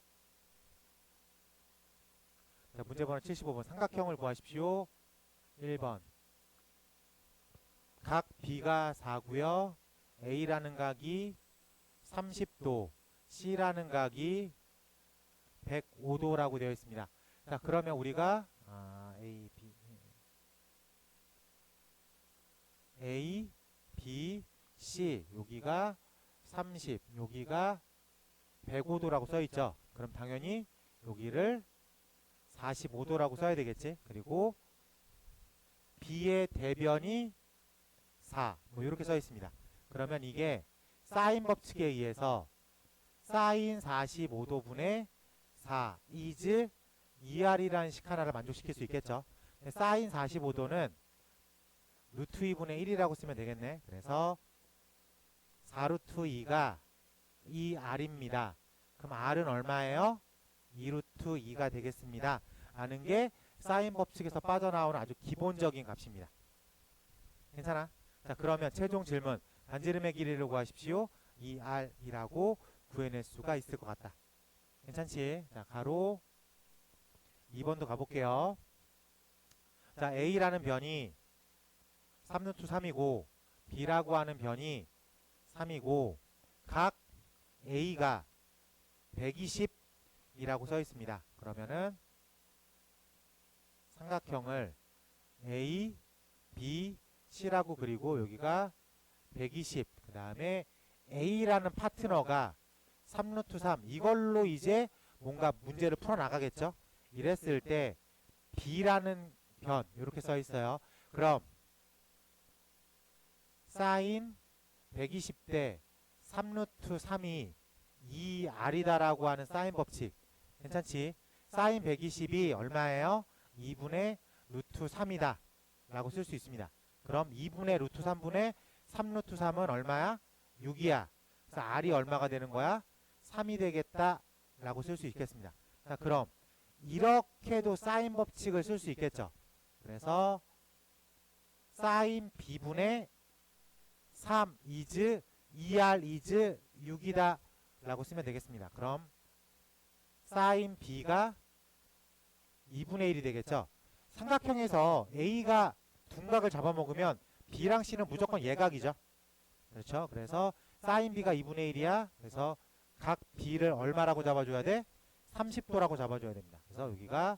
자, 문제번호 75번 삼각형을 구하십시오. 1번 각 B가 4고요. A라는 각이 30도, C라는 각이 105도라고 되어 있습니다. 자, 그러면 우리가 A, B, C 여기가 30, 여기가 105도라고 써있죠. 그럼 당연히 여기를 45도라고 써야 되겠지. 그리고 B의 대변이 4, 뭐 이렇게 써 있습니다. 그러면 이게 사인 법칙에 의해서 사인 45도분의 4 is 2R이라는 식 하나를 만족시킬 수 있겠죠. 사인 45도는 루트 2분의 1이라고 쓰면 되겠네. 그래서 4루트 2가 2R입니다. 그럼 R은 얼마예요? 2루트 2가 되겠습니다. 라는 게 사인 법칙에서 빠져나오는 아주 기본적인 값입니다. 괜찮아? 자, 그러면 최종 질문. 반지름의 길이를 구하십시오. 2R이라고 구해낼 수가 있을 것 같다. 괜찮지? 자, 가로 2번도 가볼게요. 자, A라는 변이 3루트 3이고 B라고 하는 변이 3이고 각 A가 120이라고 써 있습니다. 그러면은 삼각형을 A, B, C라고 그리고 여기가 120, 그 다음에 A라는 파트너가 3루트 3, 이걸로 이제 뭔가 문제를 풀어나가겠죠. 이랬을 때 B라는 변 이렇게 써 있어요. 그럼 사인 120대 3루트 3이 2R이다라고 하는 사인 법칙 괜찮지? 사인 120이 얼마예요? 2분의 루트 3이다 라고 쓸 수 있습니다. 그럼 2분의 루트 3분의 3루트 3은 얼마야? 6이야. 그래서 R이 얼마가 되는 거야? 3이 되겠다 라고 쓸 수 있겠습니다. 자, 그럼 이렇게도 사인 법칙을 쓸 수 있겠죠. 그래서 사인 B분의 3 is 2R is 6이다 라고 쓰면 되겠습니다. 그럼 사인 B가 2분의 1이 되겠죠. 삼각형에서 A가 둔각을 잡아먹으면 B랑 C는 무조건 예각이죠. 그렇죠. 그래서 사인 B가 2분의 1이야. 그래서 각 B를 얼마라고 잡아줘야 돼? 30도라고 잡아줘야 됩니다. 그래서 여기가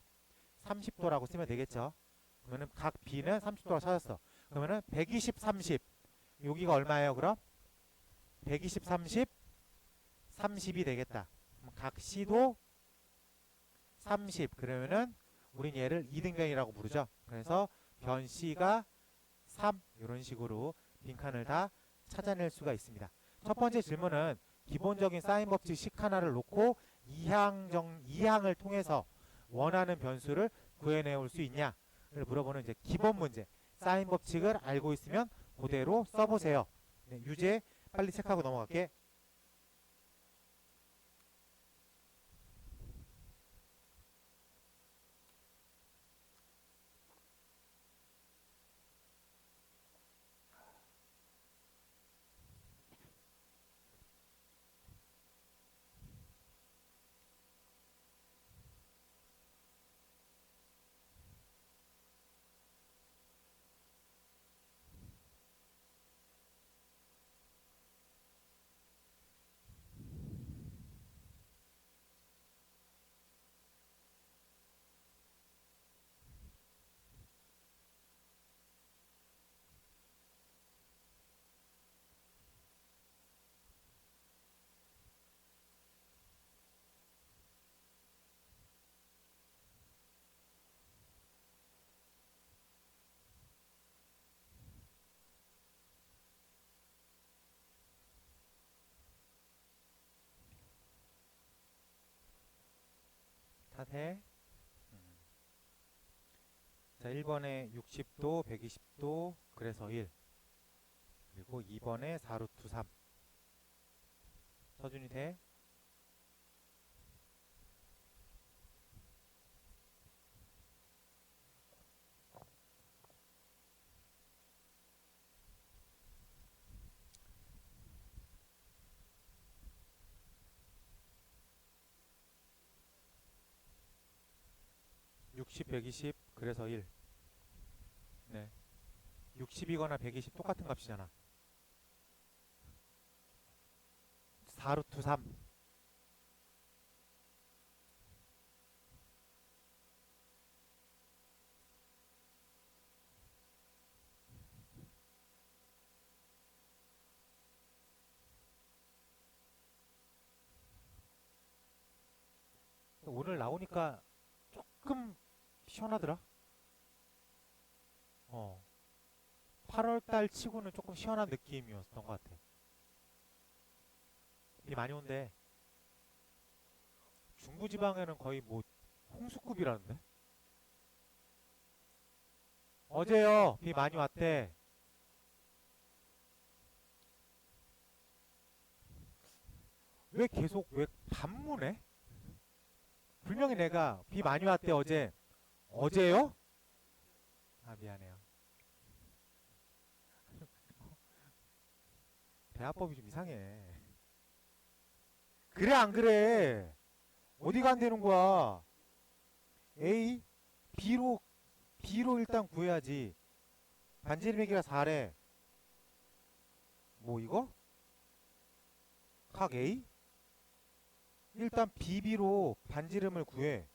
30도라고 쓰면 되겠죠. 그러면은 각 B는 30도라고 찾았어. 그러면은 120, 30 여기가 얼마예요? 그럼 120, 30 30이 되겠다. 그럼 각 C도 30 그러면은 우린 얘를 이등변이라고 부르죠. 그래서 변 C가 3 이런 식으로 빈칸을 다 찾아낼 수가 있습니다. 첫 번째 질문은 기본적인 사인 법칙 식 하나를 놓고 이항을 통해서 원하는 변수를 구해내올 수 있냐를 물어보는 이제 기본 문제. 사인 법칙을 알고 있으면 그대로 써보세요. 네, 유제 빨리 체크하고 넘어갈게. 밑에 자 1번에 60도 120도 그래서 1 그리고 2번에 4루트 3 서준이 돼? (60) 120 그래서 1 네. 60이거나 120 똑같은 값이잖아. 4루트 3 오늘 나오니까 조금 시원하더라. 8월달 치고는 조금 시원한 느낌이었던 것 같아. 비 많이 온대. 중부지방에는 거의 뭐 홍수급이라는데? 어제요 비 많이 왔대. 왜 계속 왜 반문해? 분명히 내가 비 많이 왔대 어제. 어제요? 아 미안해요. 대화법이 좀 이상해. 그래 안 그래? 어디가 안 되는 거야? A, B로 일단 구해야지. 반지름이기가 4래. 뭐 이거? 각 A? 일단 BB로 반지름을 구해.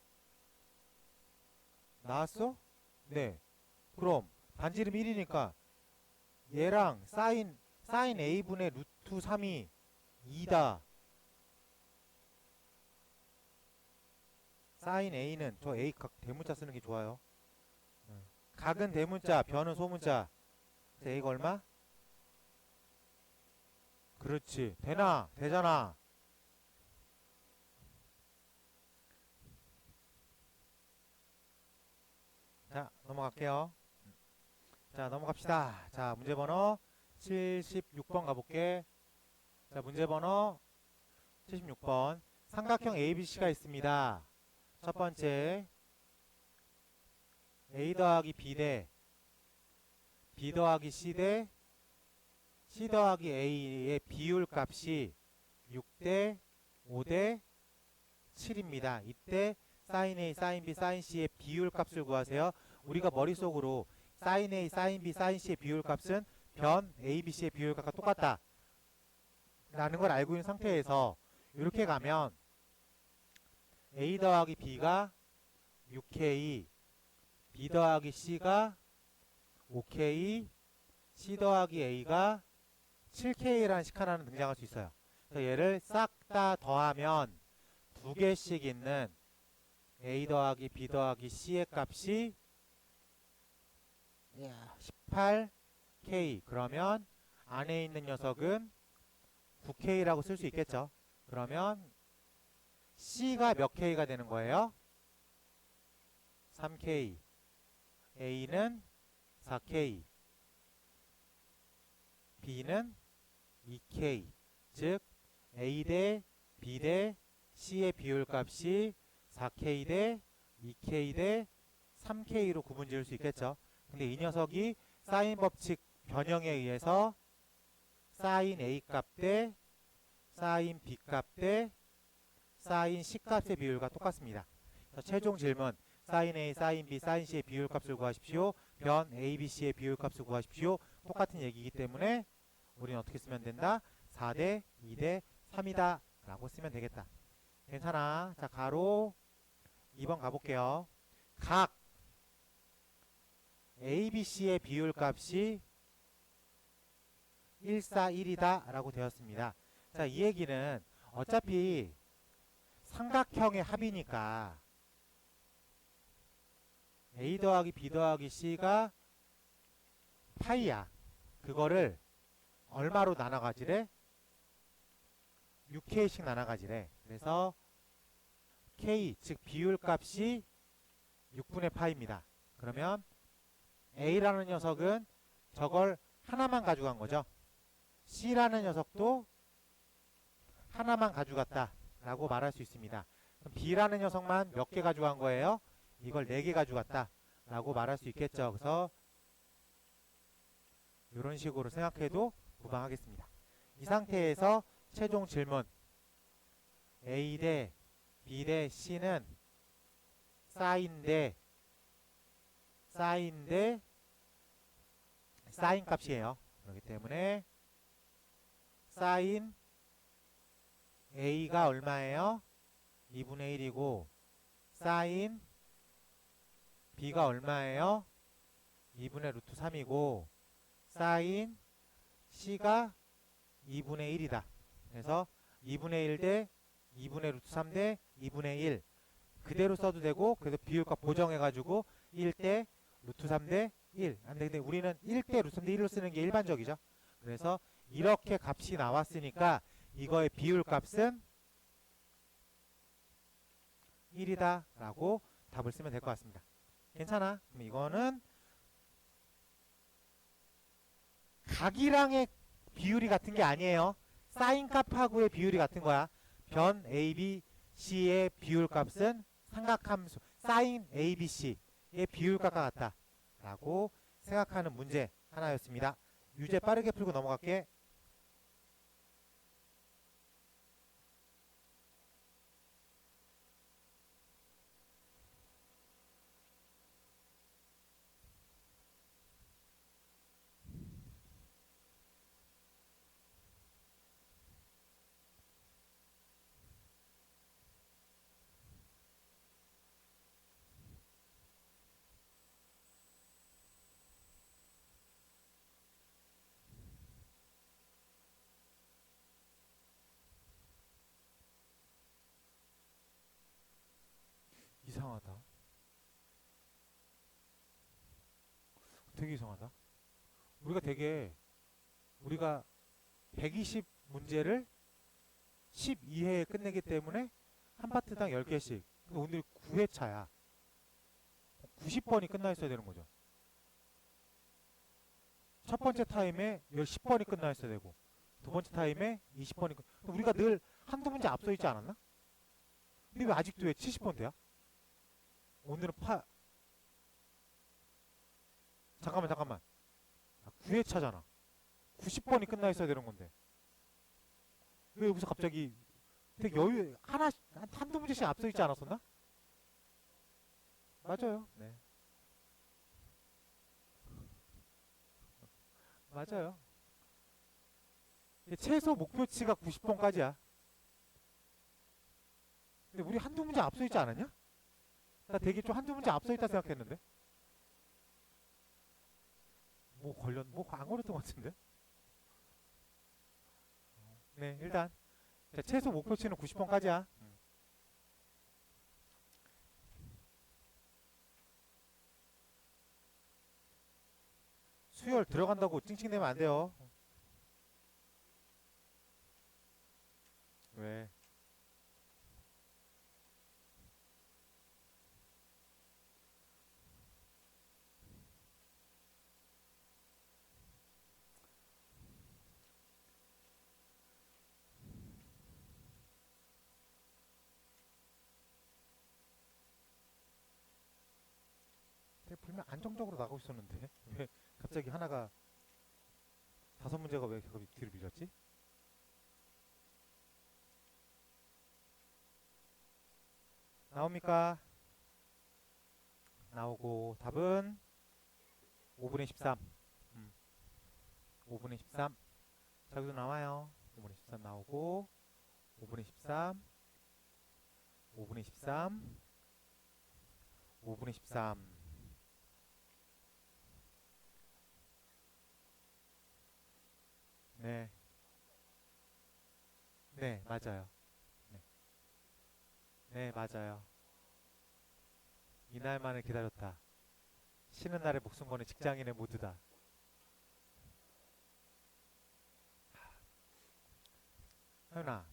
나왔어? 네. 그럼 반지름 1이니까 얘랑 사인 A분의 루트 3이 2다. 사인 A는 저 A 각 대문자 쓰는 게 좋아요. 각은 대문자, 변은 소문자. A가 얼마? 그렇지. 되나? 되잖아. 자, 넘어갈게요. 자, 넘어갑시다. 자, 문제 번호 76번 가볼게. 자, 문제 번호 76번. 삼각형 ABC가 있습니다. 첫 번째, A 더하기 B 대 B 더하기 C 대 C 더하기 A의 비율 값이 6대 5대 7입니다. 이때 sin A, sin B, sin C의 비율 값을 구하세요. 우리가 머릿속으로 sin A, sin B, sin C의 비율 값은 변 A, B, C의 비율 값과 똑같다 라는 걸 알고 있는 상태에서 이렇게 가면 A 더하기 B가 6K, B 더하기 C가 5K, C 더하기 A가 7K라는 식 하나는 등장할 수 있어요. 그래서 얘를 싹 다 더하면 두 개씩 있는 A 더하기 B 더하기 C의 값이 18K. 그러면 안에 있는 녀석은 9K라고 쓸 수 있겠죠. 그러면 C가 몇 K가 되는 거예요? 3K. A는 4K. B는 2K. 즉 A 대 B 대 C의 비율 값이 4K 대 2K 대 3K로 구분 지을 수 있겠죠. 근데 이 녀석이 사인 법칙 변형에 의해서 사인 A 값 대 사인 B 값 대 사인 C 값의 비율과 똑같습니다. 최종 질문 사인 A, 사인 B, 사인 C의 비율 값을 구하십시오. 변 A, B, C의 비율 값을 구하십시오. 똑같은 얘기이기 때문에 우리는 어떻게 쓰면 된다? 4대 2대 3이다 라고 쓰면 되겠다. 괜찮아. 자, 가로 2번 가볼게요. 각 A, B, C의 비율 값이 1, 4, 1이다 라고 되었습니다. 자, 이 얘기는 어차피 삼각형의 합이니까 A 더하기 B 더하기 C가 파이야. 그거를 얼마로 나눠가지래? 6K씩 나눠가지래. 그래서 K, 즉 비율값이 6분의 파입니다. 그러면 A라는 녀석은 저걸 하나만 가져간 거죠. C라는 녀석도 하나만 가져갔다 라고 말할 수 있습니다. 그럼 B라는 녀석만 몇 개 가져간 거예요? 이걸 4개 가져갔다 라고 말할 수 있겠죠. 그래서 이런 식으로 생각해도 무방하겠습니다. 이 상태에서 최종 질문 A 대 B 대 C는 사인 값이에요. 그렇기 때문에 사인 A가 얼마예요? 2분의 1이고 사인 B가 얼마예요? 2분의 루트 3이고 사인 C가 2분의 1이다. 그래서 2분의 1 대 2분의 루트 3 대 2분의 1 그대로 써도 되고, 그래서 비율값 보정해가지고 1 대 루트 3 대 1. 근데 우리는 1 대 루트 3 대 1로 쓰는 게 일반적이죠. 그래서 이렇게 값이 나왔으니까 이거의 비율값은 1이다 라고 답을 쓰면 될 것 같습니다. 괜찮아? 그럼 이거는 각이랑의 비율이 같은 게 아니에요. 사인 값하고의 비율이 같은 거야. 변 A, B, C의 비율값은 삼각함수 사인 A, B, C의 비율값과 같다 라고 생각하는 문제 하나였습니다. 유제 빠르게 풀고 넘어갈게. 이상하다. 되게 이상하다. 우리가 120 문제를 12회에 끝내기 때문에 한 파트당 10개씩. 근데 오늘 9회차야. 90번이 끝나 있어야 되는 거죠. 첫 번째 타임에 10번이 끝나 있어야 되고, 두 번째 타임에 20번이 우리가 늘 한두 문제 앞서 있지 않았나? 근데 왜 아직도 왜 70번 돼야? 오늘은 잠깐만. 9회차잖아. 90번이 끝나 있어야 되는 건데. 왜 여기서 갑자기 되게 한두 문제씩 앞서 있지 않았었나? 맞아요. 네. 맞아요. 최소 목표치가 90번까지야. 근데 우리 한두 문제 앞서 있지 않았냐? 나 되게 좀 한두 문제 앞서 있다 생각했는데. 뭐 안 걸렸던 것 같은데? 네, 일단. 자, 최소 목표치는 90번까지야. 수열 들어간다고 찡찡대면 안 돼요. 왜? 되게 불면 안정적으로 나가고 있었는데 왜 갑자기 하나가 5문제가 왜 뒤로 밀렸지? 나옵니까? 나오고 답은 5분의 13. 5분의 13. 자, 여기도 나와요. 5분의 13 나오고 5분의 13 5분의 13 5분의 13. 네. 네, 맞아요. 네. 네, 맞아요. 이날만을 기다렸다. 쉬는 날에 목숨 거는 직장인의 모두다. 하윤아,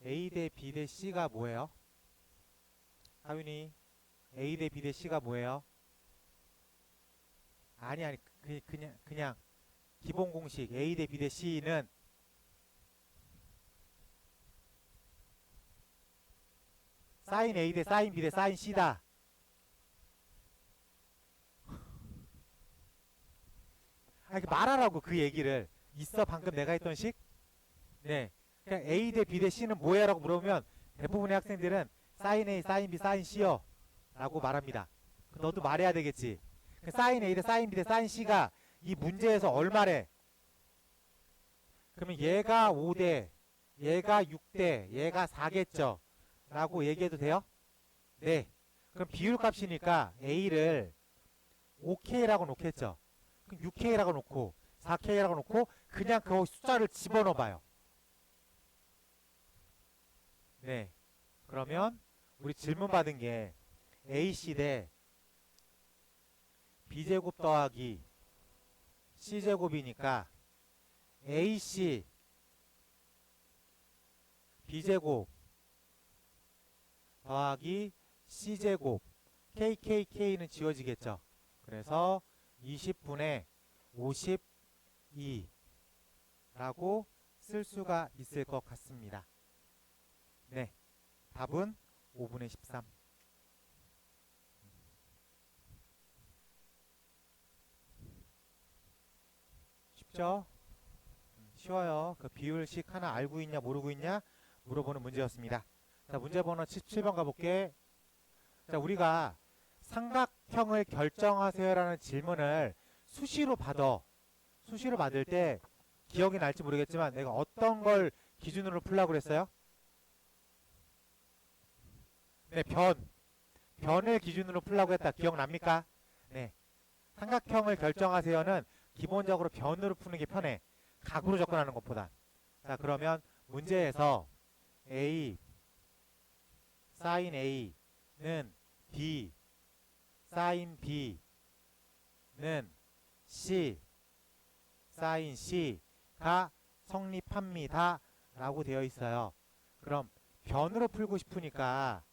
A 대 B 대 C가 뭐예요? 하윤이 A 대 B 대 C가 뭐예요? 아니 그냥 기본 공식 A 대 B 대 C는 사인 A 대 사인 B 대 사인 C다. 아니 말하라고 그 얘기를. 있어 방금 내가 했던 식? 네. 그냥 A 대 B 대 C는 뭐야? 라고 물어보면 대부분의 학생들은 사인 A, 사인 B, 사인 C요 라고 말합니다. 너도 말해야 되겠지. 사인 A 대 사인 B 대 사인 C가 이 문제에서 얼마래? 그러면 얘가 5대, 얘가 6대, 얘가 4겠죠? 라고 얘기해도 돼요? 네. 그럼 비율값이니까 A를 5K라고 놓겠죠? 그럼 6K라고 놓고 4K라고 놓고 그냥 그 숫자를 집어넣어 봐요. 네. 그러면 우리 질문 받은 게 AC 대 B제곱 더하기 C제곱이니까 AC B제곱 더하기 C제곱 KKK는 지워지겠죠. 그래서 20분의 52라고 쓸 수가 있을 것 같습니다. 네, 답은 5분의 13. 쉽죠? 쉬워요. 그 비율식 하나 알고 있냐 모르고 있냐 물어보는 문제였습니다. 자, 문제 번호 77번 가볼게. 자, 우리가 삼각형을 결정하세요라는 질문을 수시로 받을 때 기억이 날지 모르겠지만 내가 어떤 걸 기준으로 풀라고 그랬어요? 네, 변을 기준으로 풀라고 했다. 기억납니까? 네. 삼각형을 결정하세요는 기본적으로 변으로 푸는 게 편해. 각으로 접근하는 것보다. 자, 그러면 문제에서 A 사인 A는 B 사인 B는 C 사인 C가 성립합니다 라고 되어 있어요. 그럼 변으로 풀고 싶으니까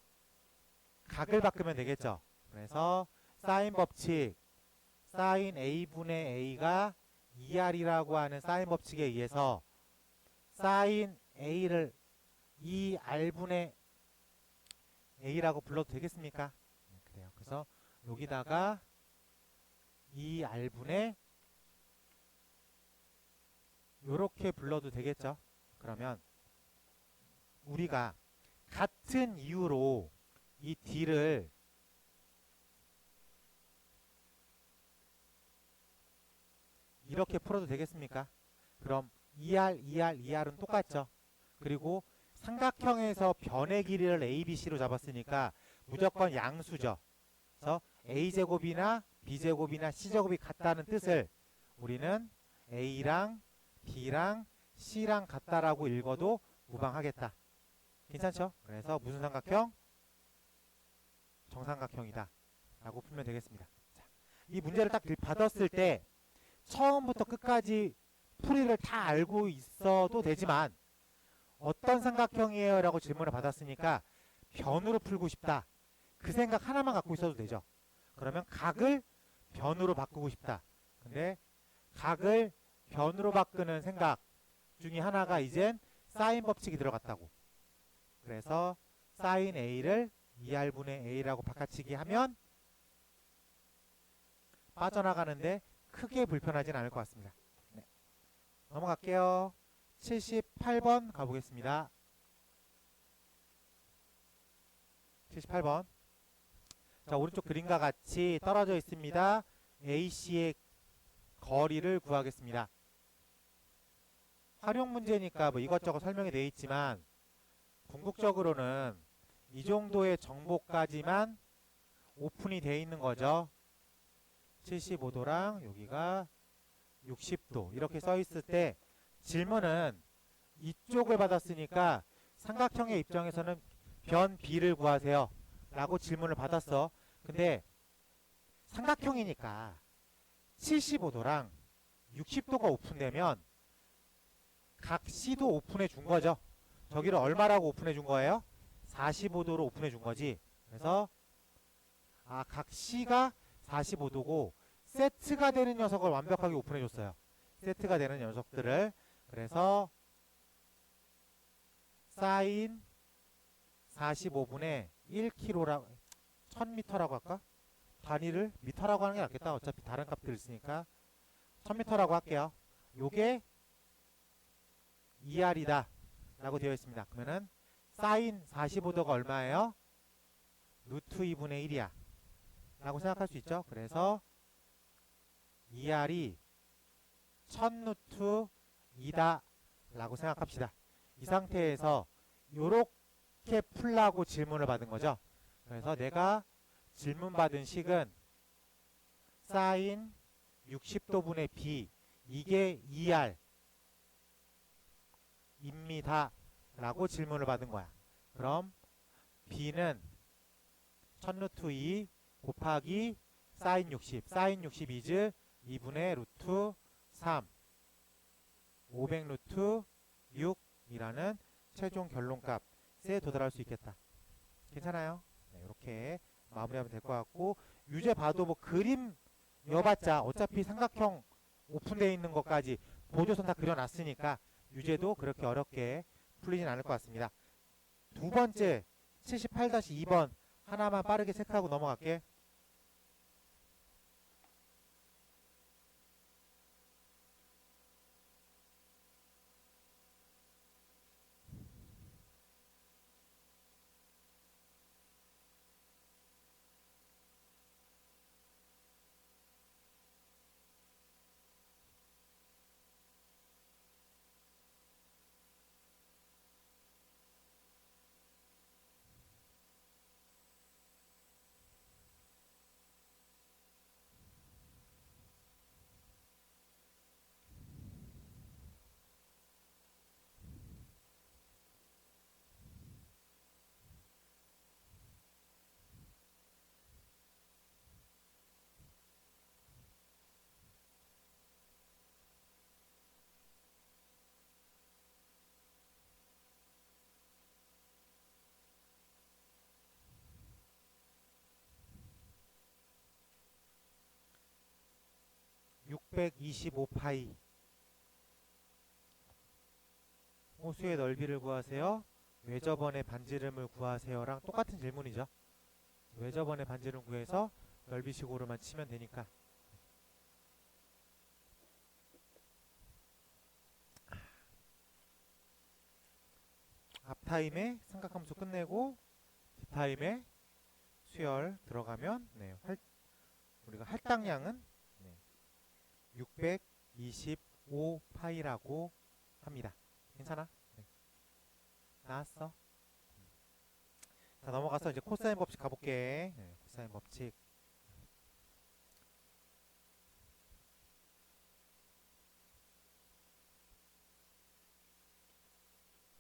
각을 바꾸면 되겠죠. 그래서 사인 법칙 사인 A분의 A가 2R이라고 하는 사인 법칙에 의해서 사인 A를 2R분의 A라고 불러도 되겠습니까? 네, 그래요. 그래서 여기다가 2R분의 요렇게 불러도 되겠죠. 그러면 우리가 같은 이유로 이 D를 이렇게 풀어도 되겠습니까? 그럼 2R은 똑같죠. 그리고 삼각형에서 변의 길이를 A, B, C로 잡았으니까 무조건 양수죠. 그래서 A제곱이나 B제곱이나 C제곱이 같다는 뜻을 우리는 A랑 B랑 C랑 같다라고 읽어도 무방하겠다. 괜찮죠? 그래서 무슨 삼각형? 정삼각형이다 라고 풀면 되겠습니다. 자, 이 문제를 딱 받았을 때 처음부터 끝까지 풀이를 다 알고 있어도 되지만 어떤 삼각형이에요? 라고 질문을 받았으니까 변으로 풀고 싶다. 그 생각 하나만 갖고 있어도 되죠. 그러면 각을 변으로 바꾸고 싶다. 근데 각을 변으로 바꾸는 생각 중에 하나가 이젠 사인 법칙이 들어갔다고. 그래서 사인 A를 2R분의 A라고 바꿔치기 하면 빠져나가는데 크게 불편하진 않을 것 같습니다. 네. 넘어갈게요. 78번 가보겠습니다. 78번. 자, 오른쪽 그림과 같이 떨어져 있습니다. AC의 거리를 구하겠습니다. 활용 문제니까 뭐 이것저것 설명이 되어 있지만 궁극적으로는 이 정도의 정보까지만 오픈이 되어 있는 거죠. 75도랑 여기가 60도 이렇게 써 있을 때 질문은 이쪽을 받았으니까 삼각형의 입장에서는 변 B를 구하세요 라고 질문을 받았어. 근데 삼각형이니까 75도랑 60도가 오픈되면 각 C도 오픈해 준 거죠. 저기를 얼마라고 오픈해 준 거예요? 45도로 오픈해 준 거지. 그래서 각 C가 45도고 세트가 되는 녀석을 완벽하게 오픈해 줬어요. 세트가 되는 녀석들을. 그래서 사인 45분의 1kg라고 1000m라고 할까? 단위를 미터라고 하는 게 낫겠다. 어차피 다른 값들 있으니까 1000m라고 할게요. 요게 2R이다 라고 되어 있습니다. 그러면은 사인 45도가 얼마예요? 루트 2분의 1이야 라고 생각할 수 있죠. 그래서 2R이 1000루트 2다 라고 생각합시다. 이 상태에서 요렇게 풀라고 질문을 받은 거죠. 그래서 내가 질문 받은 식은 사인 60도분의 B 이게 2R 입니다 라고 질문을 받은 거야. 그럼 B는 1000루트 2 곱하기 사인 60 사인 60 이즈 2분의 루트 3 500 루트 6이라는 최종 결론값에 도달할 수 있겠다. 괜찮아요? 네, 이렇게 마무리하면 될 것 같고, 유제 봐도 뭐 그림 여봤자 어차피 삼각형 오픈되어 있는 것까지 보조선 다 그려놨으니까 유제도 그렇게 어렵게 풀리진 않을 것 같습니다. 두 번째 78-2번 하나만 빠르게 체크하고 넘어갈게. (625파이) 호수의 넓이를 구하세요. 외접원의 반지름을 구하세요랑 똑같은 질문이죠. 외접원의 반지름 구해서 넓이식으로만 치면 되니까. 앞타임에 삼각함수 끝내고 뒷타임에 수열 들어가면 우리가 할당량은 625파이라고 합니다. 괜찮아? 네. 나왔어? 자, 넘어가서 이제 코사인 법칙 가볼게. 코사인 법칙.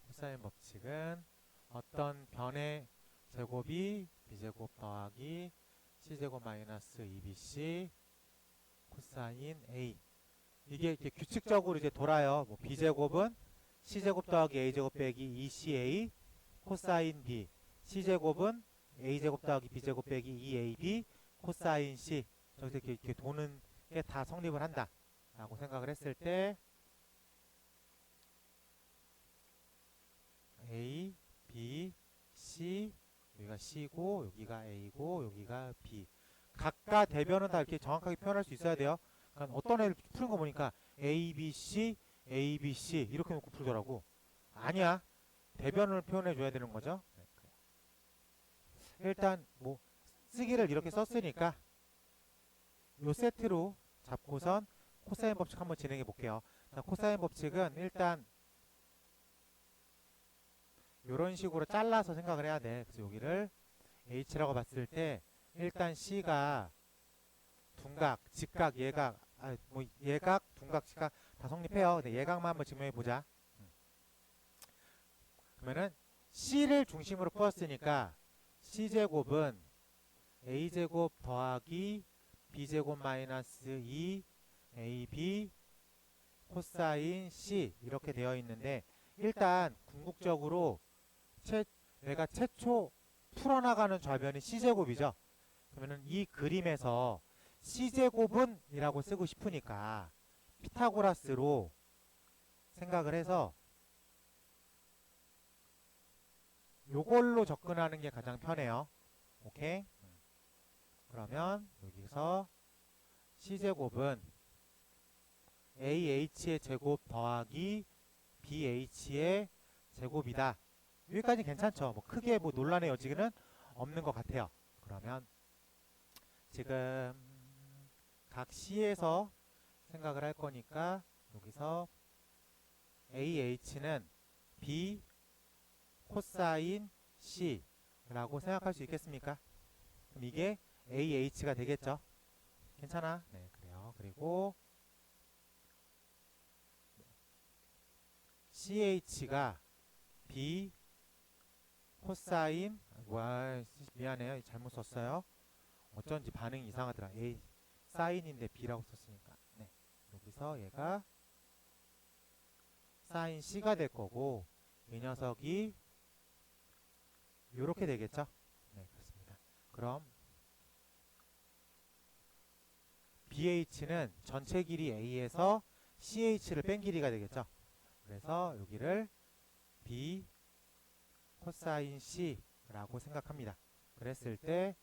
코사인 법칙은 어떤 변의 제곱이 b제곱 더하기 c제곱 마이너스 2bc 코사인 a, 이게 이렇게 규칙적으로 이제 돌아요. 뭐 b제곱은 c제곱 더하기 a제곱 빼기 2ca 코사인 b, c제곱은 a제곱 더하기 b제곱 빼기 2ab 코사인 c. 저기서 이렇게 도는 게 다 성립을 한다 라고 생각을 했을 때 a, b, c, 여기가 c고 여기가 a고 여기가 b, 각각 대변은 다 이렇게 정확하게 표현할 수 있어야 돼요. 그러니까 어떤 애를 푸는 거 보니까 A, B, C, A, B, C 이렇게 놓고 풀더라고. 아니야. 대변을 표현해 줘야 되는 거죠. 일단 뭐 쓰기를 이렇게 썼으니까 요 세트로 잡고선 코사인 법칙 한번 진행해 볼게요. 자, 코사인 법칙은 일단 요런 식으로 잘라서 생각을 해야 돼. 그래서 여기를 H라고 봤을 때 일단 C가 둔각, 직각, 예각, 뭐 예각, 둔각, 직각 다 성립해요. 근데 예각만 한번 증명해 보자. 그러면은 C를 중심으로 풀었으니까 C제곱은 A제곱 더하기 B제곱 마이너스 2 AB 코사인 C 이렇게 되어 있는데, 일단 궁극적으로 내가 최초 풀어나가는 좌변이 c제곱이죠. 그러면은 이 그림에서 c제곱은 이라고 쓰고 싶으니까 피타고라스로 생각을 해서 요걸로 접근하는 게 가장 편해요. 오케이? 그러면 여기서 c제곱은 ah의 제곱 더하기 bh의 제곱이다. 여기까지 괜찮죠? 뭐 크게 뭐 논란의 여지는 없는 것 같아요. 그러면 지금 각 c에서 생각을 할 거니까 여기서 ah는 b 코사인 c라고 생각할 수 있겠습니까? 그럼 이게 ah가 되겠죠? 괜찮아? 네, 그래요. 그리고 ch가 b 코사인 와 미안해요. 잘못 썼어요. 어쩐지 반응이 이상하더라. A 사인인데 B라고 썼으니까. 네. 여기서 얘가 사인 C가 될 거고 이 녀석이 요렇게 되겠죠? 네, 그렇습니다. 그럼 BH는 전체 길이 A에서 CH를 뺀 길이가 되겠죠? 그래서 여기를 B 코사인 C라고 생각합니다. 그랬을 때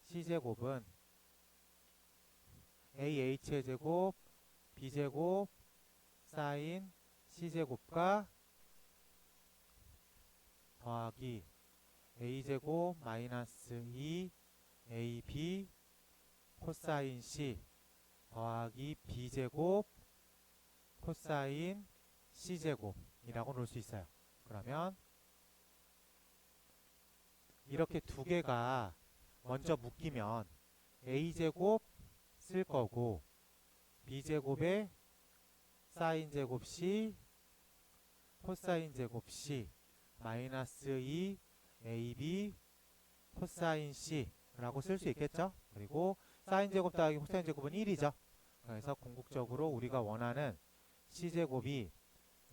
C제곱은 AH의 제곱, B제곱, 사인 C제곱과 더하기 A제곱 마이너스 2 AB 코사인 C 더하기 B제곱 코사인 C제곱이라고 놓을 수 있어요. 그러면 이렇게 두 개가 먼저 묶이면 A제곱 쓸 거고 B제곱에 사인 제곱 C 코사인 제곱 C 마이너스 2 AB 코사인 C 라고 쓸 수 있겠죠. 그리고 사인 제곱 더하기 코사인 제곱은 1이죠. 그래서 궁극적으로 우리가 원하는 C제곱이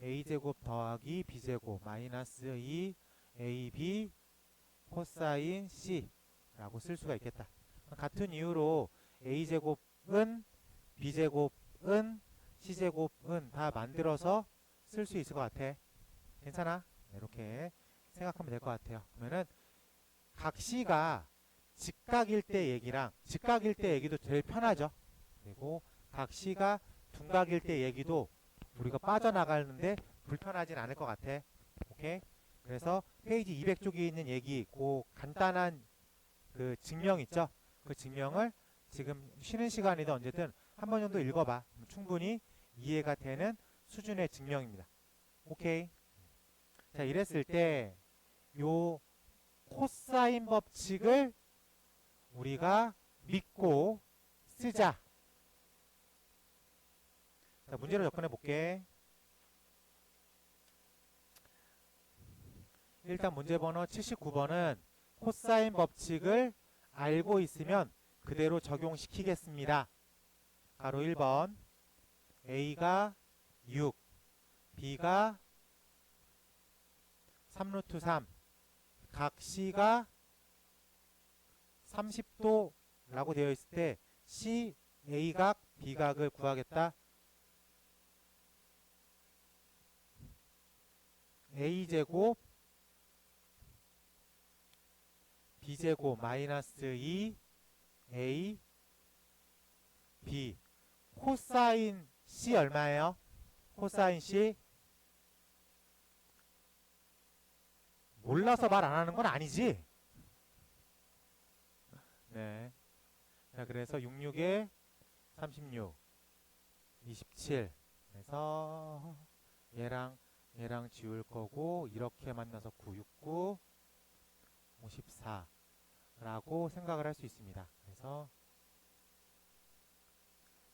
A제곱 더하기 B제곱 마이너스 2 AB 코사인 C 라고 쓸 수가 있겠다. 같은 이유로 A제곱은 B제곱은 C제곱은 다 만들어서 쓸 수 있을 것 같아. 괜찮아? 이렇게 생각하면 될 것 같아요. 그러면은 각 C가 직각일 때 얘기랑 직각일 때 얘기도 제일 편하죠. 그리고 각 C가 둔각일 때 얘기도 우리가 빠져나가는데 불편하진 않을 것 같아. 오케이? 그래서 페이지 200쪽에 있는 얘기, 그 간단한 그 증명 있죠? 그 증명을 지금 쉬는 시간이든 언제든 한 번 정도 읽어봐. 충분히 이해가 되는 수준의 증명입니다. 오케이? 자, 이랬을 때 요 코사인 법칙을 우리가 믿고 쓰자. 자, 문제로 접근해 볼게. 일단 문제 번호 79번은 코사인 법칙을 알고 있으면 그대로 적용시키겠습니다. 가로 1번 A가 6 B가 3루트 3 각 C가 30도 라고 되어 있을 때 C, A각, B각을 구하겠다. A제곱 B제곱 마이너스 2 A B 코사인 C 얼마예요? 코사인 C 몰라서 말 안 하는 건 아니지? 네. 자, 그래서 66에 36 27 그래서 얘랑 지울 거고 이렇게 만나서 969 54 라고 생각을 할 수 있습니다. 그래서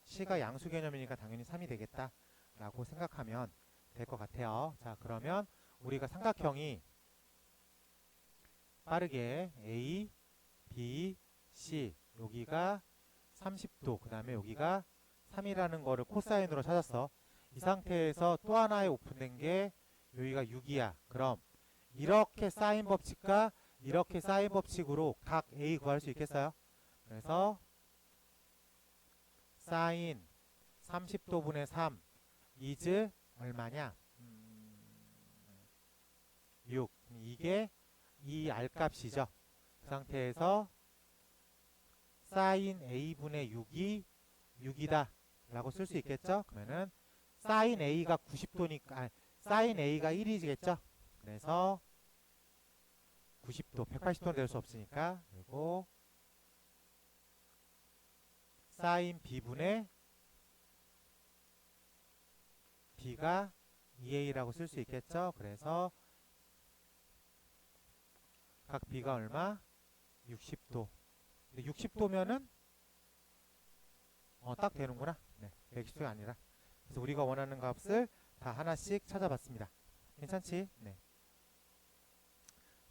C가 양수 개념이니까 당연히 3이 되겠다 라고 생각하면 될 것 같아요. 자, 그러면 우리가 삼각형이 빠르게 A, B, C 여기가 30도 그 다음에 여기가 3이라는 거를 코사인으로 찾았어. 이 상태에서 또 하나의 오픈된 게 여기가 6이야. 그럼 이렇게 사인 법칙과 이렇게 사인 법칙으로 각 A 구할 수 있겠어요? 그래서 사인 30도분의 3 is 얼마냐? 6. 이게 이 R값이죠. 그 상태에서 사인 A분의 6이 6이다 라고 쓸 수 있겠죠? 그러면은 사인 A가 90도니까 사인 A가 1이겠죠? 그래서 90도, 180도는 될 수 없으니까, 그리고 사인 B분의 B가 2A라고 쓸 수 있겠죠? 그래서 각 B가 얼마? 60도. 근데 60도면은 딱 되는구나. 네, 120도가 아니라. 그래서 우리가 원하는 값을 다 하나씩 찾아봤습니다. 괜찮지? 네.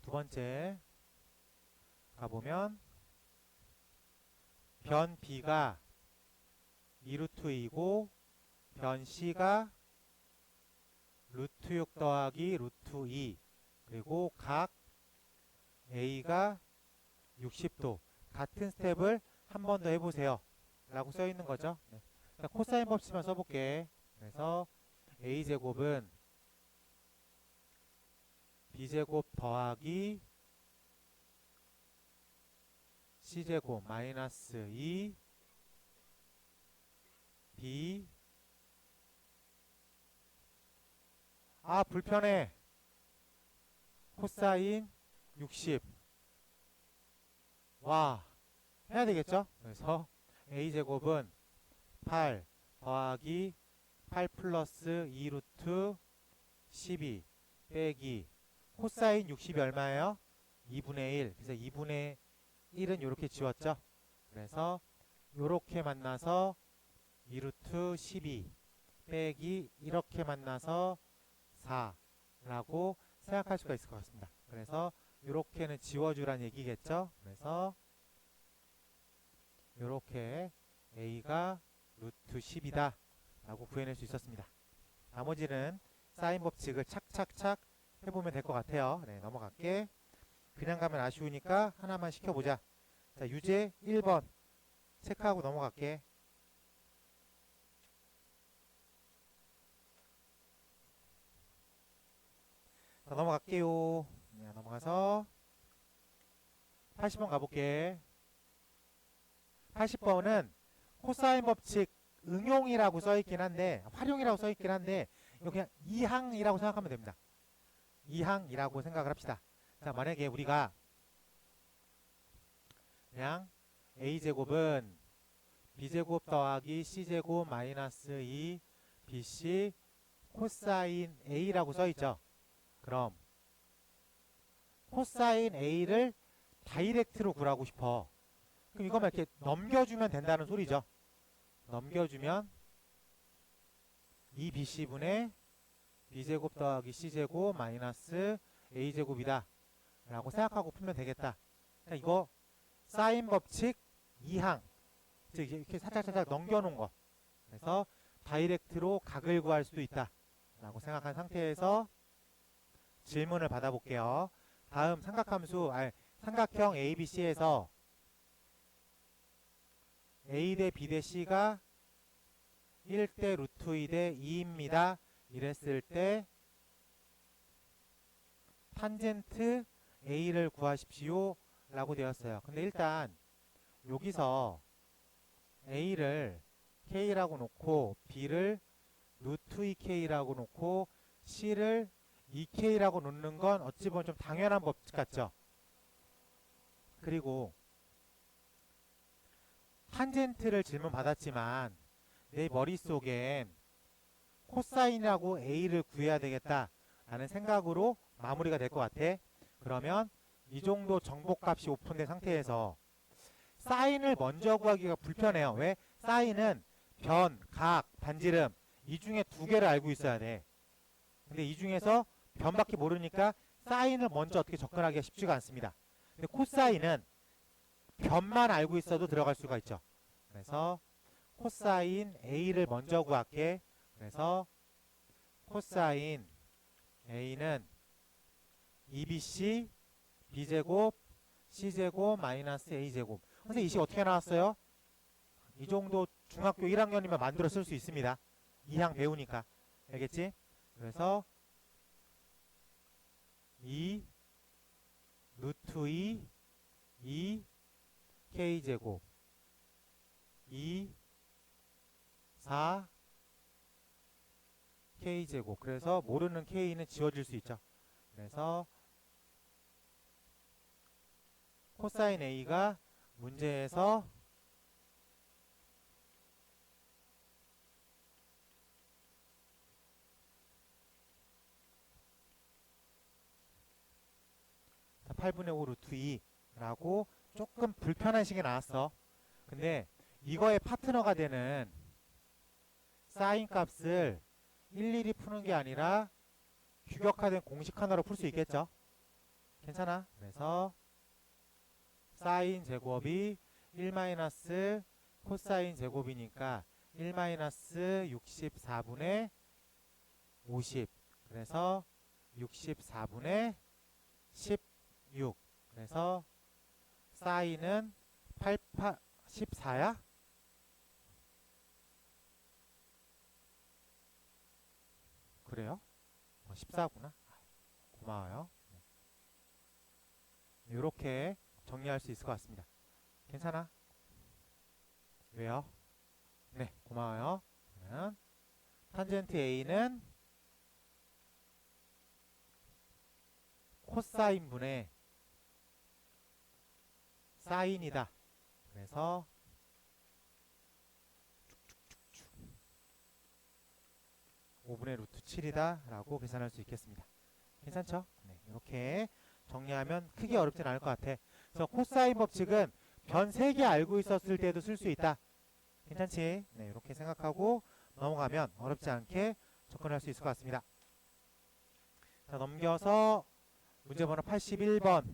두 번째 가보면 변 B가 2루트 2고 변 C가 루트 6 더하기 루트 2 그리고 각 A가 60도 같은 스텝을 한 번 더 해보세요 라고 써있는 거죠. 네. 코사인 법칙만 써볼게. 그래서 A제곱은 B제곱 더하기 C제곱 마이너스 2 B 불편해. 코사인 60 와 해야 되겠죠? 그래서 A제곱은 8 더하기 8 플러스 2루트 12 빼기 코사인 60이 얼마예요? 2분의 1. 그래서 2분의 1은 이렇게 지웠죠? 그래서 이렇게 만나서 2루트 12 빼기 이렇게 만나서 4라고 생각할 수가 있을 것 같습니다. 그래서 이렇게는 지워주란 얘기겠죠? 그래서 이렇게 A가 루트 10이다 라고 구해낼 수 있었습니다. 나머지는 사인 법칙을 착착착 해보면 될 것 같아요. 네, 넘어갈게. 그냥 가면 아쉬우니까 하나만 시켜보자. 자, 유제 1번 체크하고 넘어갈게. 자, 넘어갈게요. 네, 넘어가서 80번 가볼게. 80번은 코사인 법칙 응용이라고 써있긴 한데 활용이라고 써있긴 한데 이거 그냥 이항이라고 생각하면 됩니다. 이항이라고 생각을 합시다. 자, 만약에 우리가 그냥 A제곱은 B제곱 더하기 C제곱 마이너스 2 BC 코사인 A라고 써있죠. 그럼 코사인 A를 다이렉트로 구하고 싶어. 그럼 이거만 이렇게 넘겨주면 된다는 소리죠. 넘겨주면 2BC분의 B제곱 더하기 C제곱 마이너스 A제곱이다 라고 생각하고 풀면 되겠다. 그러니까 이거 사인 법칙 2항 즉 이렇게 살짝살짝 넘겨놓은 거. 그래서 다이렉트로 각을 구할 수도 있다 라고 생각한 상태에서 질문을 받아볼게요. 다음 삼각함수 삼각형 ABC에서 A 대 B 대 C가 1대 루트 2 대 2입니다. 이랬을 때 탄젠트 A를 구하십시오 라고 되었어요. 근데 일단 여기서 A를 K라고 놓고 B를 루트 2K라고 놓고 C를 2K라고 놓는 건 어찌 보면 좀 당연한 법칙 같죠? 그리고 탄젠트를 질문 받았지만 내 머릿속엔 코사인이라고 A를 구해야 되겠다 라는 생각으로 마무리가 될 것 같아. 그러면 이 정도 정보값이 오픈된 상태에서 사인을 먼저 구하기가 불편해요. 왜? 사인은 변, 각, 반지름 이 중에 두 개를 알고 있어야 돼. 근데 이 중에서 변밖에 모르니까 사인을 먼저 어떻게 접근하기가 쉽지가 않습니다. 근데 코사인은 변만 알고 있어도 들어갈 수가 있죠. 그래서 코사인 A를 먼저 구할게. 그래서 코사인 A는 2BC b제곱 c제곱 마이너스 a제곱. 선생님 이 식 어떻게 나왔어요? 이 정도 중학교 1학년이면 만들어 쓸 수 있습니다. 2항 배우니까. 알겠지? 그래서 2 루트 2 k제곱 2 4 k제곱. 그래서 모르는 k는 지워질 수 있죠. 그래서 코사인 a가 문제에서 자, 8분의 5 루트 2라고 조금 불편한 식이 나왔어. 근데 이거의 파트너가 되는 사인 값을 일일이 푸는 게 아니라 규격화된 공식 하나로 풀 수 있겠죠? 괜찮아? 그래서 사인 제곱이 1 마이너스 코사인 제곱이니까 1 마이너스 64분의 50. 그래서 64분의 16. 그래서 사인은 14야? 그래요? 14구나. 고마워요. 이렇게 정리할 수 있을 것 같습니다. 괜찮아? 왜요? 네, 고마워요. 그러면 탄젠트 A는 코사인 분의 사인이다. 그래서 5분의 루트 7이다 라고 계산할 수 있겠습니다. 괜찮죠? 네, 이렇게 정리하면 크게 어렵진 않을 것 같아. 그래서 코사인 법칙은 변 3개 알고 있었을 때도 쓸 수 있다. 괜찮지? 네, 이렇게 생각하고 넘어가면 어렵지 않게 접근할 수 있을 것 같습니다. 자, 넘겨서 문제 번호 81번을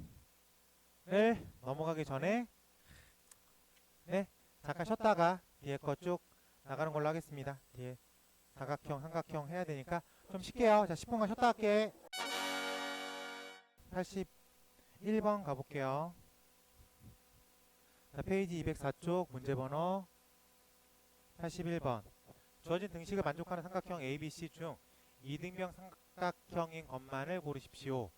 넘어가기 전에 네, 잠깐 쉬었다가 뒤에 거 쭉 나가는 걸로 하겠습니다. 뒤에 사각형, 삼각형 해야 되니까 좀 쉴게요. 자, 10분간 쉬었다 할게. 81번 가볼게요. 자, 페이지 204쪽 문제 번호 81번. 주어진 등식을 만족하는 삼각형 ABC 중 이등변 삼각형인 것만을 고르십시오.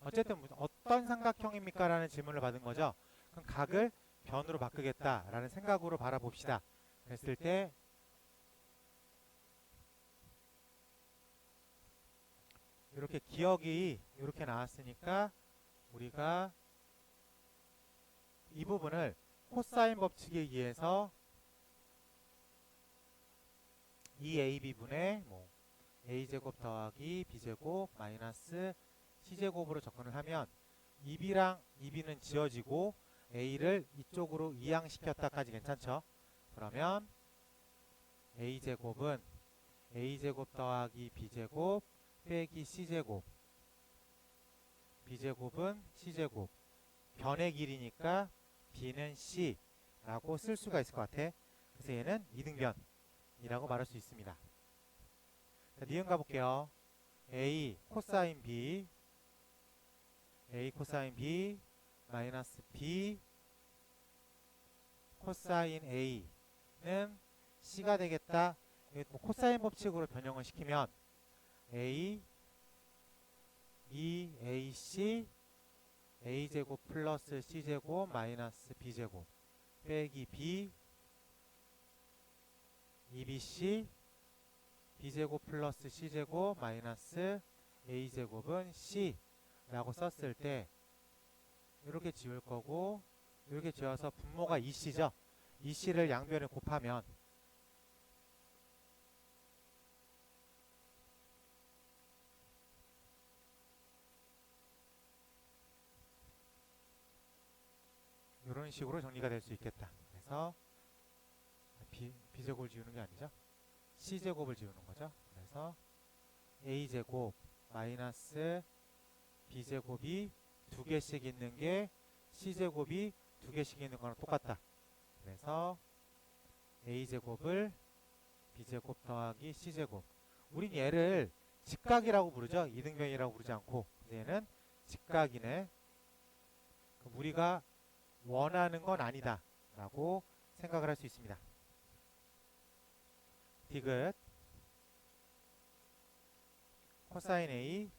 어쨌든 어떤 삼각형입니까? 라는 질문을 받은 거죠. 그럼 각을 변으로 바꾸겠다 라는 생각으로 바라봅시다. 그랬을 때 이렇게 기억이 이렇게 나왔으니까 우리가 이 부분을 코사인 법칙에 의해서 2ab분의 a제곱 더하기 b제곱 마이너스 c제곱으로 접근을 하면 2b랑 2b는 지워지고 a를 이쪽으로 이항시켰다까지 괜찮죠? 그러면 a제곱은 a제곱 더하기 b제곱 빼기 c제곱, b제곱은 c제곱, 변의 길이니까 b는 c라고 쓸 수가 있을 것 같아. 그래서 얘는 이등변이라고 말할 수 있습니다. 자, 니은 가볼게요. a 코사인 b 마이너스 b 코사인 a는 c가 되겠다. 코사인 법칙으로 변형을 시키면 a 2ac a제곱 플러스 c제곱 마이너스 b제곱 빼기 b 2bc b제곱 플러스 c제곱 마이너스 a제곱은 c 라고 썼을 때 이렇게 지울 거고 이렇게 지어서 분모가 2c죠. 2c를 양변에 곱하면 이런 식으로 정리가 될 수 있겠다. 그래서 b제곱을 지우는 게 아니죠. c제곱을 지우는 거죠. 그래서 a제곱 마이너스 b제곱이 2개씩 있는 게 c제곱이 2개씩 있는 거랑 똑같다. 그래서 a제곱을 b제곱 더하기 c제곱. 우린 얘를 직각이라고 부르죠. 이등변이라고 부르지 않고. 얘는 직각이네. 우리가 원하는 건 아니다 라고 생각을 할 수 있습니다. 디귿 코사인 A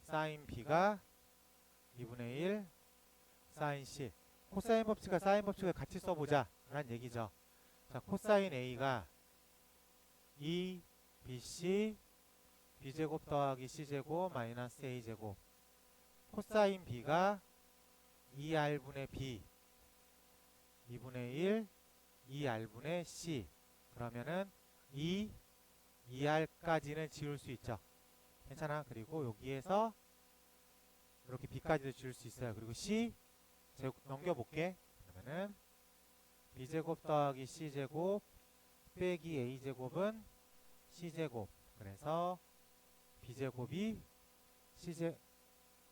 사인 B가 2분의 1 사인 C. 코사인 법칙과 사인 법칙을 같이 써보자 라는 얘기죠. 자, 코사인 A가 2BC B제곱 더하기 C제곱 마이너스 A제곱, 코사인 B가 2R분의 B 2분의 1 2R분의 C. 그러면은 2R까지는 지울 수 있죠. 괜찮아. 그리고 여기에서 이렇게 B까지도 지울 수 있어요. 그리고 C 넘겨볼게. 그러면은 B제곱 더하기 C제곱 빼기 A제곱은 C제곱. 그래서 B제곱이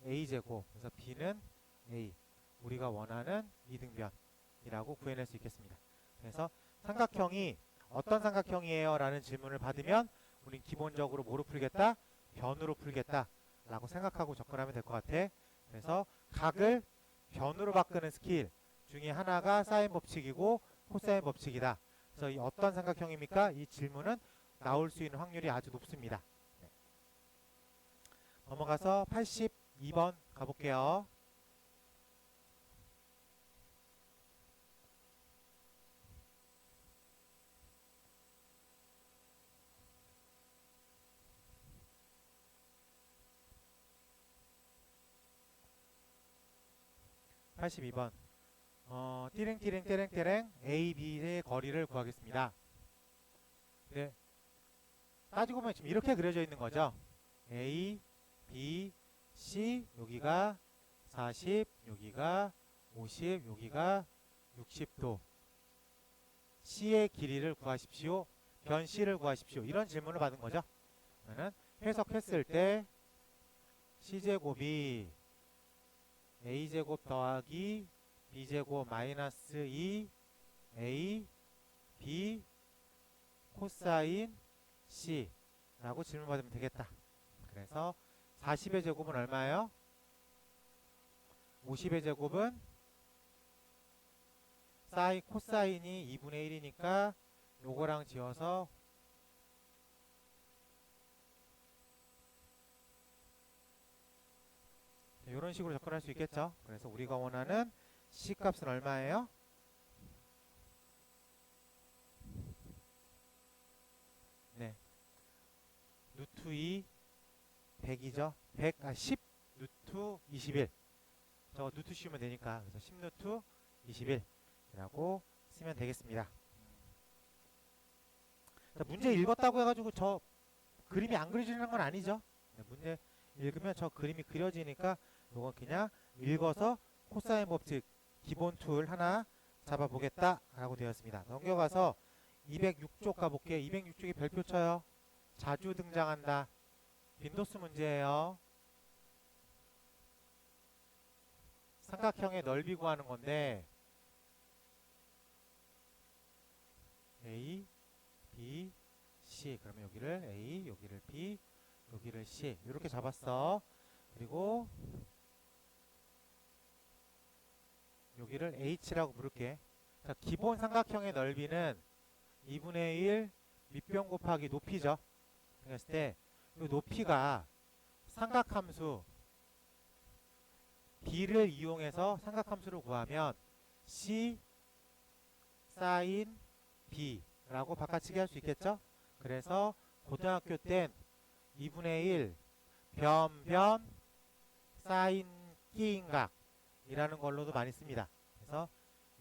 A제곱. 그래서 B는 A. 우리가 원하는 이등변이라고 구해낼 수 있겠습니다. 그래서 삼각형이 어떤 삼각형이에요? 라는 질문을 받으면 우린 기본적으로 뭐로 풀겠다? 변으로 풀겠다 라고 생각하고 접근하면 될 것 같아. 그래서 각을 변으로 바꾸는 스킬 중에 하나가 사인 법칙이고 코사인 법칙이다. 그래서 이 어떤 삼각형입니까? 이 질문은 나올 수 있는 확률이 아주 높습니다. 네. 넘어가서 82번 가볼게요. 띠랭띠랭 A, B의 거리를 구하겠습니다. 네. 따지고 보면 지금 이렇게 그려져 있는 거죠. A, B, C, 여기가 40, 여기가 50, 여기가 60도. C의 길이를 구하십시오. 변 C를 구하십시오. 이런 질문을 받은 거죠. 그러면 해석했을 때 C제곱이 A제곱 더하기 B제곱 마이너스 2 A B 코사인 C 라고 질문받으면 되겠다. 그래서 40의 제곱은 얼마예요? 50의 제곱은 코사인이 2분의 1이니까 요거랑 지어서 이런 식으로 접근할 수 있겠죠. 그래서 우리가 원하는 C 값은 얼마예요? 네, 루트 2 100이죠. 10 루트 21. 저 루트 씌우면 되니까 그래서 10 루트 21이라고 쓰면 되겠습니다. 자, 문제 읽었다고 해가지고 저 그림이 안 그려지는 건 아니죠. 네, 문제 읽으면 저 그림이 그려지니까 이건 그냥 읽어서 코사인 법칙 기본 툴 하나 잡아보겠다 라고 되었습니다. 넘겨가서 206쪽 가볼게요. 206쪽에 별표 쳐요. 자주 등장한다. 빈도수 문제예요. 삼각형의 넓이 구하는 건데 A, B, C. 그러면 여기를 A, 여기를 B, 여기를 C. 이렇게 잡았어. 그리고 여기를 H라고 부를게. 자, 기본 삼각형의 넓이는 2분의 1 밑변 곱하기 높이죠. 그랬을 때 이 높이가 삼각함수 B를 이용해서 삼각함수를 구하면 C 사인 B라고 바꿔치기 할 수 있겠죠. 그래서 고등학교 땐 2분의 1 변 사인 끼인각 이라는 걸로도 많이 씁니다. 그래서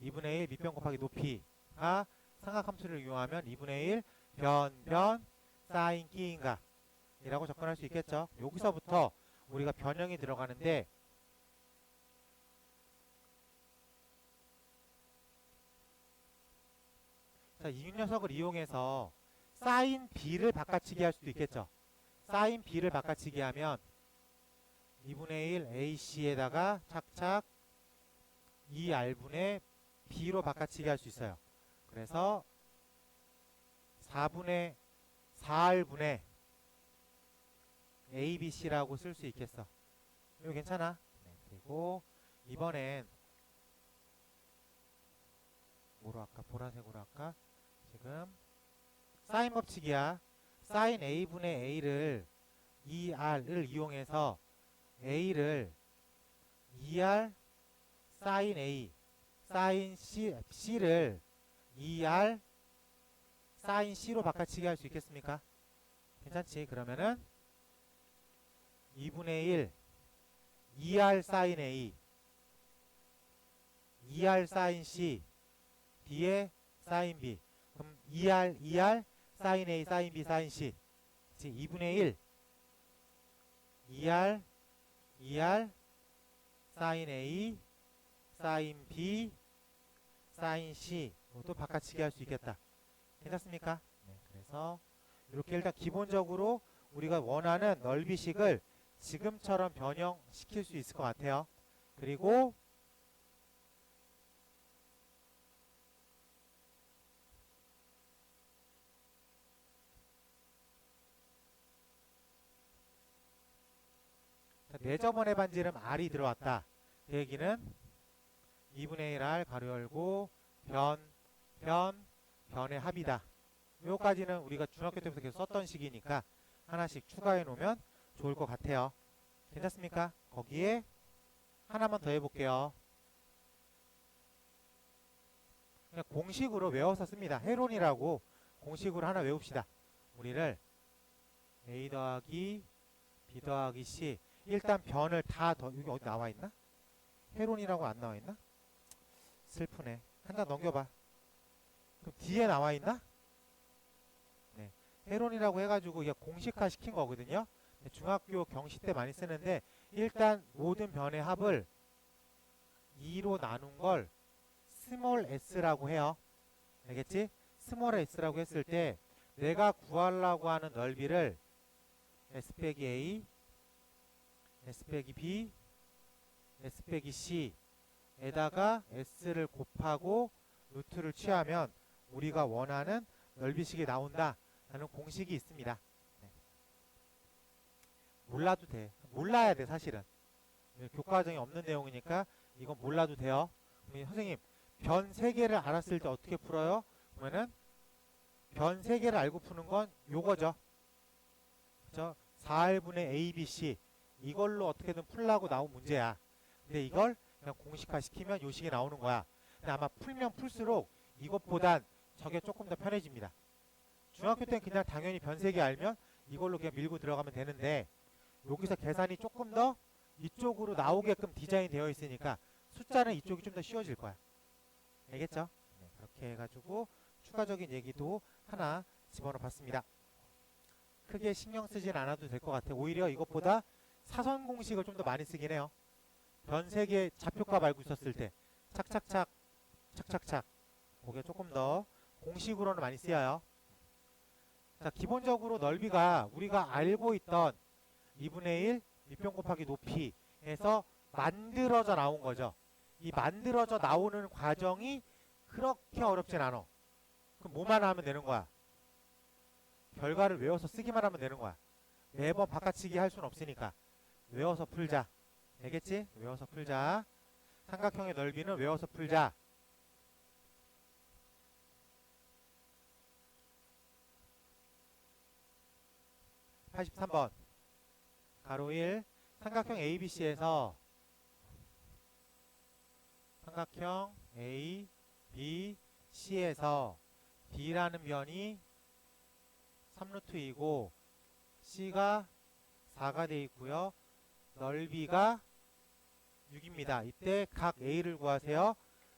2분의 1 밑변 곱하기 높이가 삼각함수를 이용하면 2분의 1 변 사인 끼인각 이라고 접근할 수 있겠죠. 여기서부터 우리가 변형이 들어가는데 자, 이 녀석을 이용해서 사인 B를 바꿔치기 할 수도 있겠죠. 사인 B를 바꿔치기 하면 2분의 1 AC에다가 착착 2R분의 B로 바꿔치기 할 수 있어요. 그래서 4R분의 ABC라고 쓸 수 있겠어. 이거 괜찮아? 네. 그리고 이번엔 뭐로 할까? 보라색으로 할까? 지금 사인 법칙이야. 사인 A분의 A를 2R을 이용해서 A를 2R 사인 A 사인 C를 2R 사인 C로 바꿔치기 할 수 있겠습니까? 괜찮지? 그러면은 2분의 1 2R 사인 A 2R 사인 C D에 사인 B. 그럼 2R 사인 A 사인 B 사인 C 2분의 1 2R 사인 A 사인 B 사인 C 또 바꿔치기 할 수 있겠다. 괜찮습니까? 네, 그래서 이렇게 일단 기본적으로 우리가 원하는 넓이식을 지금처럼 변형시킬 수 있을 것 같아요. 그리고 내저번에 반지름 R이 들어왔다. 그 얘기는 2분의 1R 가로 열고 변의 합이다. 요까지는 우리가 중학교 때부터 계속 썼던 식이니까 하나씩 추가해 놓으면 좋을 것 같아요. 괜찮습니까? 거기에 하나만 더 해볼게요. 그냥 공식으로 외워서 씁니다. 헤론이라고 공식으로 하나 외웁시다. 우리를 A 더하기 B 더하기 C 일단 변을 다 여기 어디 나와있나? 헤론이라고 안 나와있나? 슬프네. 한 장 넘겨봐. 그럼 뒤에 나와있나? 네. 헤론이라고 해가지고 이게 공식화 시킨 거거든요. 중학교 경시 때 많이 쓰는데 일단 모든 변의 합을 2로 나눈 걸 스몰 s라고 해요. 알겠지? 스몰 s라고 했을 때 내가 구하려고 하는 넓이를 s 빼기 a s 빼기 b s 빼기 c 에다가 s를 곱하고 루트를 취하면 우리가 원하는 넓이식이 나온다 라는 공식이 있습니다. 네. 몰라도 돼. 몰라야 돼 사실은. 교과정에 없는 내용이니까 이건 몰라도 돼요. 선생님 변 3개를 알았을 때 어떻게 풀어요? 그러면은 변 3개를 알고 푸는 건 요거죠. 그죠? 4R분의 ABC 이걸로 어떻게든 풀라고 나온 문제야. 근데 이걸 그냥 공식화 시키면 요 식이 나오는 거야. 근데 아마 풀면 풀수록 이것보단 저게 조금 더 편해집니다. 중학교 때는 그냥 당연히 변 3개 알면 이걸로 그냥 밀고 들어가면 되는데 여기서 계산이 조금 더 이쪽으로 나오게끔 디자인 되어 있으니까 숫자는 이쪽이 좀 더 쉬워질 거야. 알겠죠? 네, 그렇게 해가지고 추가적인 얘기도 하나 집어넣어 봤습니다. 크게 신경 쓰진 않아도 될 것 같아요. 오히려 이것보다 사선 공식을 좀 더 많이 쓰긴 해요. 변 3개 좌표값 알고 있었을 때 착착착 그게 조금 더 공식으로는 많이 쓰여요. 자, 기본적으로 넓이가 우리가 알고 있던 2분의 1 밑변 곱하기 높이에서 만들어져 나온 거죠. 이 만들어져 나오는 과정이 그렇게 어렵진 않아. 그럼 뭐만 하면 되는 거야? 결과를 외워서 쓰기만 하면 되는 거야. 매번 바꿔치기 할 수는 없으니까 외워서 풀자. 되겠지? 외워서 풀자. 삼각형의 넓이는 외워서 풀자. (83번) 가로 1 삼각형 ABC에서 삼각형 A, B, C에서 B라는 변이 3루트이고 C가 4가 돼 있고요. 넓이가 6입니다. 이때 각 A를 구하세요.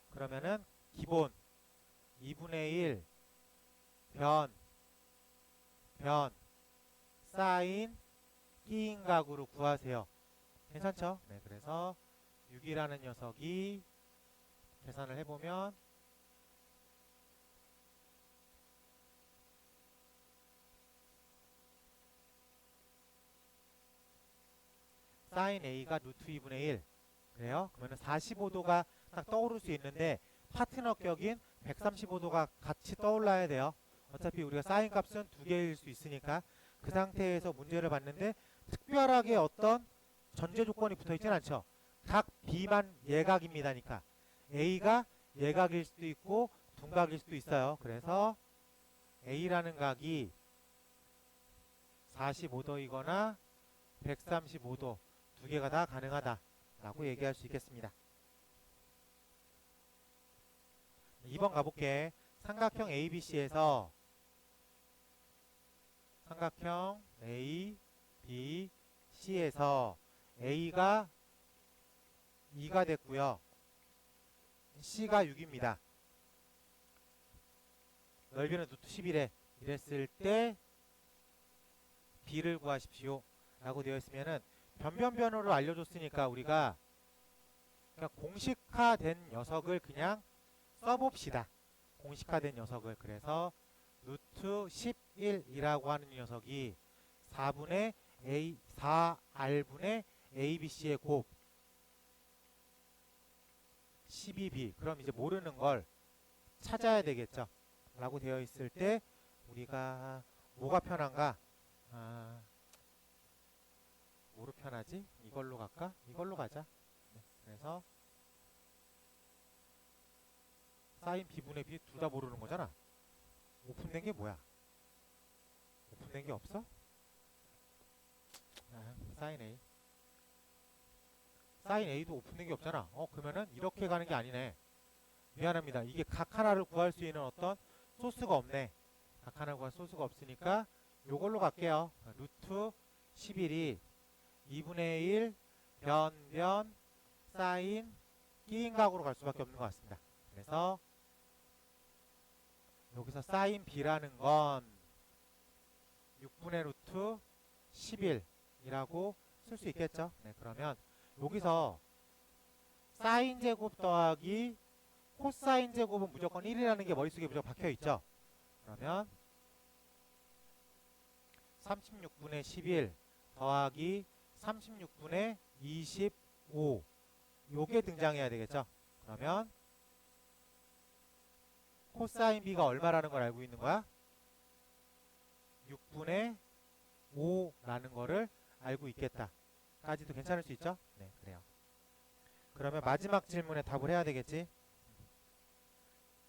그러면은 기본 2분의 1 변 사인 끼인 각으로 구하세요. 괜찮죠? 네, 그래서 6이라는 녀석이 계산을 해보면 사인 A가 루트 2분의 1 그래요? 그러면 45도가 딱 떠오를 수 있는데 파트너 격인 135도가 같이 떠올라야 돼요. 어차피 우리가 사인 값은 2개일 수 있으니까 그 상태에서 문제를 봤는데 특별하게 어떤 전제 조건이 붙어 있진 않죠. 각 B만 예각입니다니까 A가 예각일 수도 있고 둔각일 수도 있어요. 그래서 A라는 각이 45도이거나 135도 두 개가 다 가능하다라고 얘기할 수 있겠습니다. 2번 가볼게. 삼각형 ABC에서 삼각형 ABC에서 A가 2가 됐고요. C가 6입니다. 넓이는 루트 11에 이랬을 때 B를 구하십시오 라고 되어 있으면은 변변변으로 알려줬으니까 우리가 그냥 공식화된 녀석을 그냥 써봅시다. 공식화된 녀석을. 그래서 루트 11이라고 하는 녀석이 4R분의 ABC의 곱 12B. 그럼 이제 모르는 걸 찾아야 되겠죠. 라고 되어 있을 때 우리가 뭐가 편한가? 뭐로 편하지? 이걸로 갈까? 이걸로 가자. 네, 그래서 사인 B분의 B 둘 다 모르는 거잖아. 오픈된 게 뭐야? 오픈된 게 없어? 사인 A. 사인 A도 오픈된 게 없잖아. 그러면은 이렇게 가는 게 아니네. 미안합니다. 이게 각 하나를 구할 수 있는 어떤 소스가 없네. 각 하나를 구할 소스가 없으니까 요걸로 갈게요. 루트 11이 2분의 1 변변 사인 끼인 각으로 갈 수밖에 없는 것 같습니다. 그래서 여기서 사인 B라는 건 6분의 루트 11이라고 쓸 수 있겠죠. 네, 그러면 여기서 사인 제곱 더하기 코사인 제곱은 무조건 1이라는 게 머릿속에 무조건 박혀있죠. 그러면 36분의 11 더하기 36분의 25 요게 등장해야 되겠죠. 그러면 코사인 B가 얼마라는 걸 알고 있는 거야? 6분의 5라는 거를 알고 있겠다. 까지도 괜찮을 수 있죠? 네, 그래요. 그러면 마지막 질문에 답을 해야 되겠지?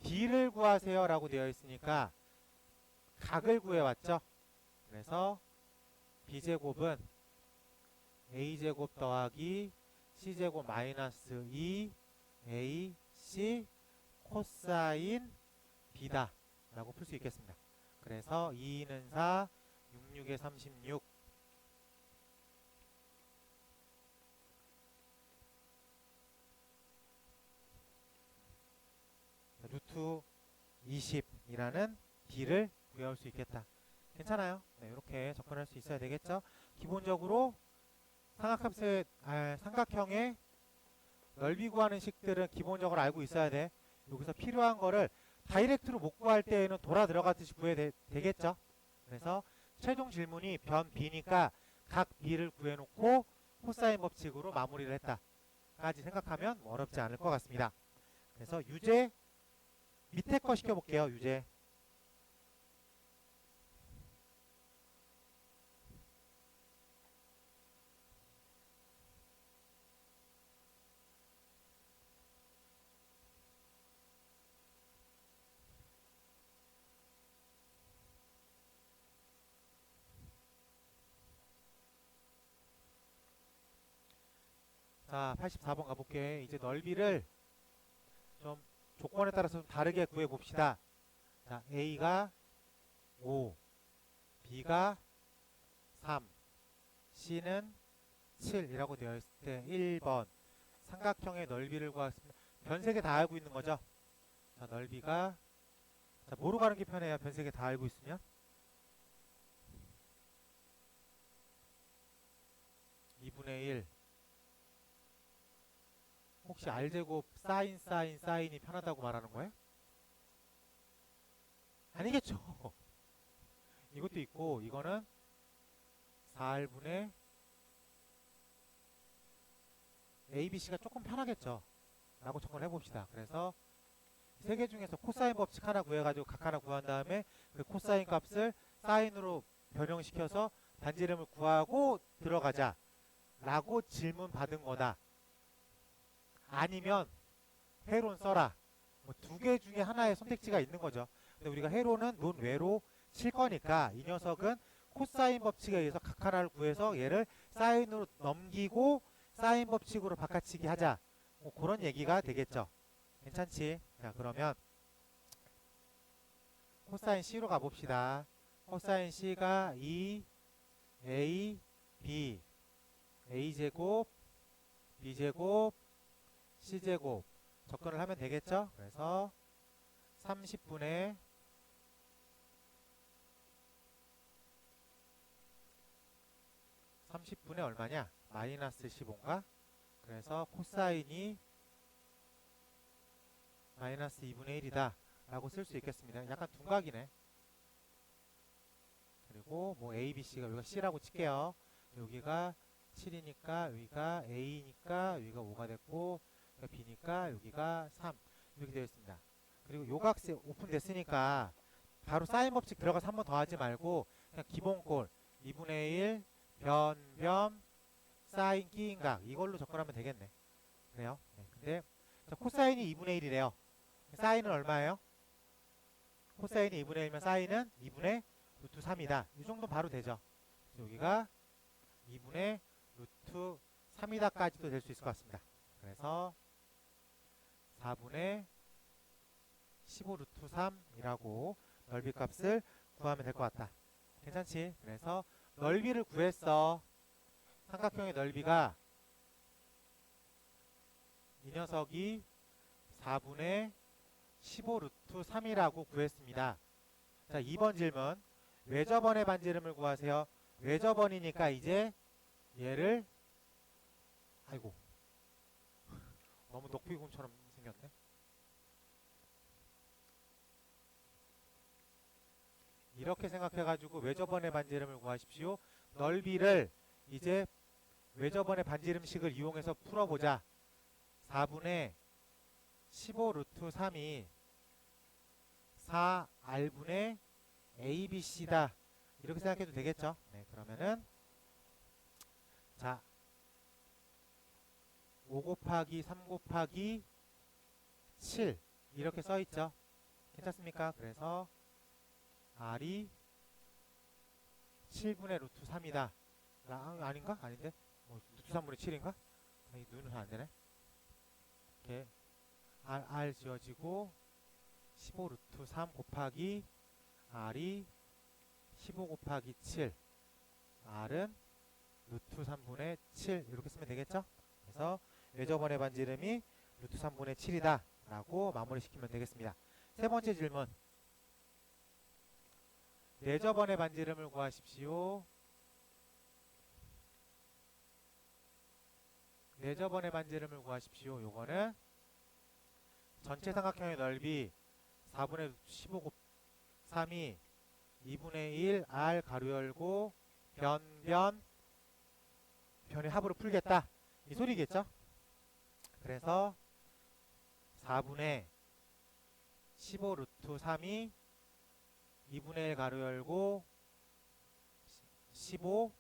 B를 구하세요 라고 되어 있으니까 각을 구해왔죠? 그래서 B제곱은 A제곱 더하기 C제곱 마이너스 2 AC 코사인 B다 라고 풀 수 있겠습니다. 그래서 2는 4, 66에 36 루트 20이라는 B를 구해올 수 있겠다. 괜찮아요? 네, 이렇게 접근할 수 있어야 되겠죠? 기본적으로 삼각형의 넓이 구하는 식들은 기본적으로 알고 있어야 돼. 여기서 필요한 거를 다이렉트로 못 구할 때에는 돌아 들어가듯이 구해야 되겠죠? 그래서 최종 질문이 변 B니까 각 B를 구해놓고 코사인 법칙으로 마무리를 했다. 까지 생각하면 어렵지 않을 것 같습니다. 그래서 유제 밑에 거 시켜볼게요. 유제. 자, 84번 가볼게. 이제 넓이를 좀 조건에 따라서 좀 다르게 구해봅시다. 자, A가 5, B가 3, C는 7이라고 되어 있을 때 1번 삼각형의 넓이를 구하겠습니다. 변 세 개 다 알고 있는 거죠? 자, 넓이가 자, 뭐로 가는 게 편해요? 변 세 개 다 알고 있으면 2분의 1 혹시 R제곱 사인이 편하다고 말하는 거예요? 아니겠죠. 이것도 있고 이거는 4R분의 ABC가 조금 편하겠죠. 라고 접근을 해봅시다. 그래서 세 개 중에서 코사인 법칙 하나 구해가지고 각 하나 구한 다음에 그 코사인 값을 사인으로 변형시켜서 반지름을 구하고 들어가자 라고 질문 받은 거다 아니면 회로는 써라. 뭐 두 개 중에 하나의 선택지가 있는 거죠. 근데 우리가 회로는 논외로 칠 거니까 이 녀석은 코사인 법칙에 의해서 각 하나를 구해서 얘를 사인으로 넘기고 사인 법칙으로 바꿔치기 하자. 뭐 그런 얘기가 되겠죠. 괜찮지? 자, 그러면 코사인 C로 가봅시다. 코사인 C가 2A, B, A제곱, B제곱, C제곱 접근을 하면 되겠죠? 그래서 30분의 얼마냐? 마이너스 15인가? 그래서 코사인이 마이너스 2분의 1이다 라고 쓸 수 있겠습니다. 약간 둔각이네. 그리고 뭐 A, B, C가 여기가 C라고 칠게요. 여기가 7이니까 여기가 A니까 여기가 5가 됐고 여기가 B니까 여기가 3 이렇게 되어 있습니다. 그리고 요각세 오픈됐으니까 바로 사인 법칙 들어가서 한 번 더 하지 말고 그냥 기본꼴 2분의 1 변변 사인 끼인각 이걸로 접근하면 되겠네. 그래요. 네, 근데 코사인이 2분의 1이래요. 사인은 얼마예요? 코사인이 2분의 1면 사인은 2분의 루트 3이다. 이 정도 바로 되죠. 여기가 2분의 루트 3이다까지도 될 수 있을 것 같습니다. 그래서 4분의 15 루트 3이라고 넓이 값을 구하면 될 것 같다. 괜찮지? 그래서 넓이를 구했어. 삼각형의 넓이가 이 녀석이 4분의 15 루트 3이라고 구했습니다. 자, 2번 질문. 외접원의 반지름을 구하세요. 외접원이니까 이제 얘를 아이고 너무 녹비공처럼 생겼네. 이렇게 생각해가지고 외접원의 반지름을 구하십시오. 넓이를 이제 외접원의 반지름식을 이용해서 풀어보자. 4분의 15 루트 3이 4R분의 ABC다. 이렇게 생각해도 되겠죠. 네, 그러면은 자 5 곱하기 3 곱하기 7 이렇게 써있죠. 괜찮습니까? 그래서 R이 7분의 루트 3이다. 아닌가? 아닌데? 뭐 루트 3분의 7인가? 이 눈은 안되네. 이렇게 R 지어지고 15 루트 3 곱하기 R이 15 곱하기 7 R은 루트 3분의 7 이렇게 쓰면 되겠죠? 그래서 외접원의 반지름이 루트 3분의 7이다 라고 마무리 시키면 되겠습니다. 세 번째 질문. 내접원의 반지름을 구하십시오. 내접원의 반지름을 구하십시오. 요거는 전체 삼각형의 넓이 4분의 15 곱 3이 2분의 1 R 가로 열고 변의 합으로 풀겠다. 이 소리겠죠? 그래서 4분의 15 루트 3이 2분의 1 가로 열고 15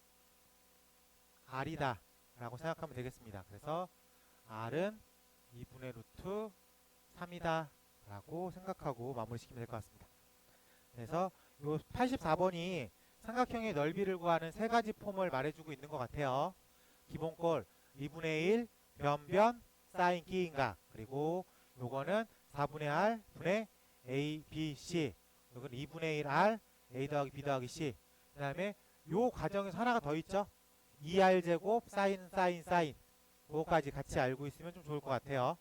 R이다 라고 생각하면 되겠습니다. 그래서 R은 2분의 루트 3이다 라고 생각하고 마무리 시키면 될 것 같습니다. 그래서 요 84번이 삼각형의 넓이를 구하는 세 가지 폼을 말해주고 있는 것 같아요. 기본꼴 2분의 1 변변 사인 끼인각, 그리고 요거는 4분의 R 분의 A, B, C, 요건 2분의 1 R A 더하기 B 더하기 C. 그 다음에 요 과정에서 하나가 더 있죠. 2R 제곱 사인 그거까지 같이 알고 있으면 좀 좋을 것 같아요.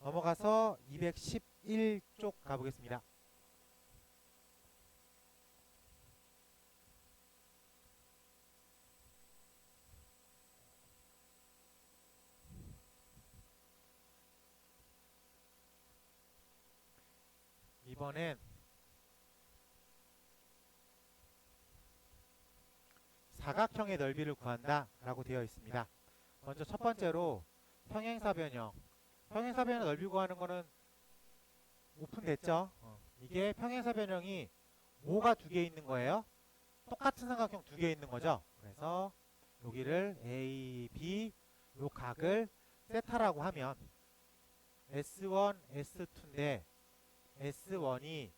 넘어가서 211쪽 가보겠습니다. 이번엔 사각형의 넓이를 구한다 라고 되어 있습니다. 먼저 첫 번째로 평행사변형. 평행사변형 넓이 구하는 거는 오픈됐죠. 이게 평행사변형이 뭐가 두 개 있는 거예요? 똑같은 삼각형 두 개 있는 거죠. 그래서 여기를 A, B, 요 각을 세타라고 하면 S1, S2인데 S1이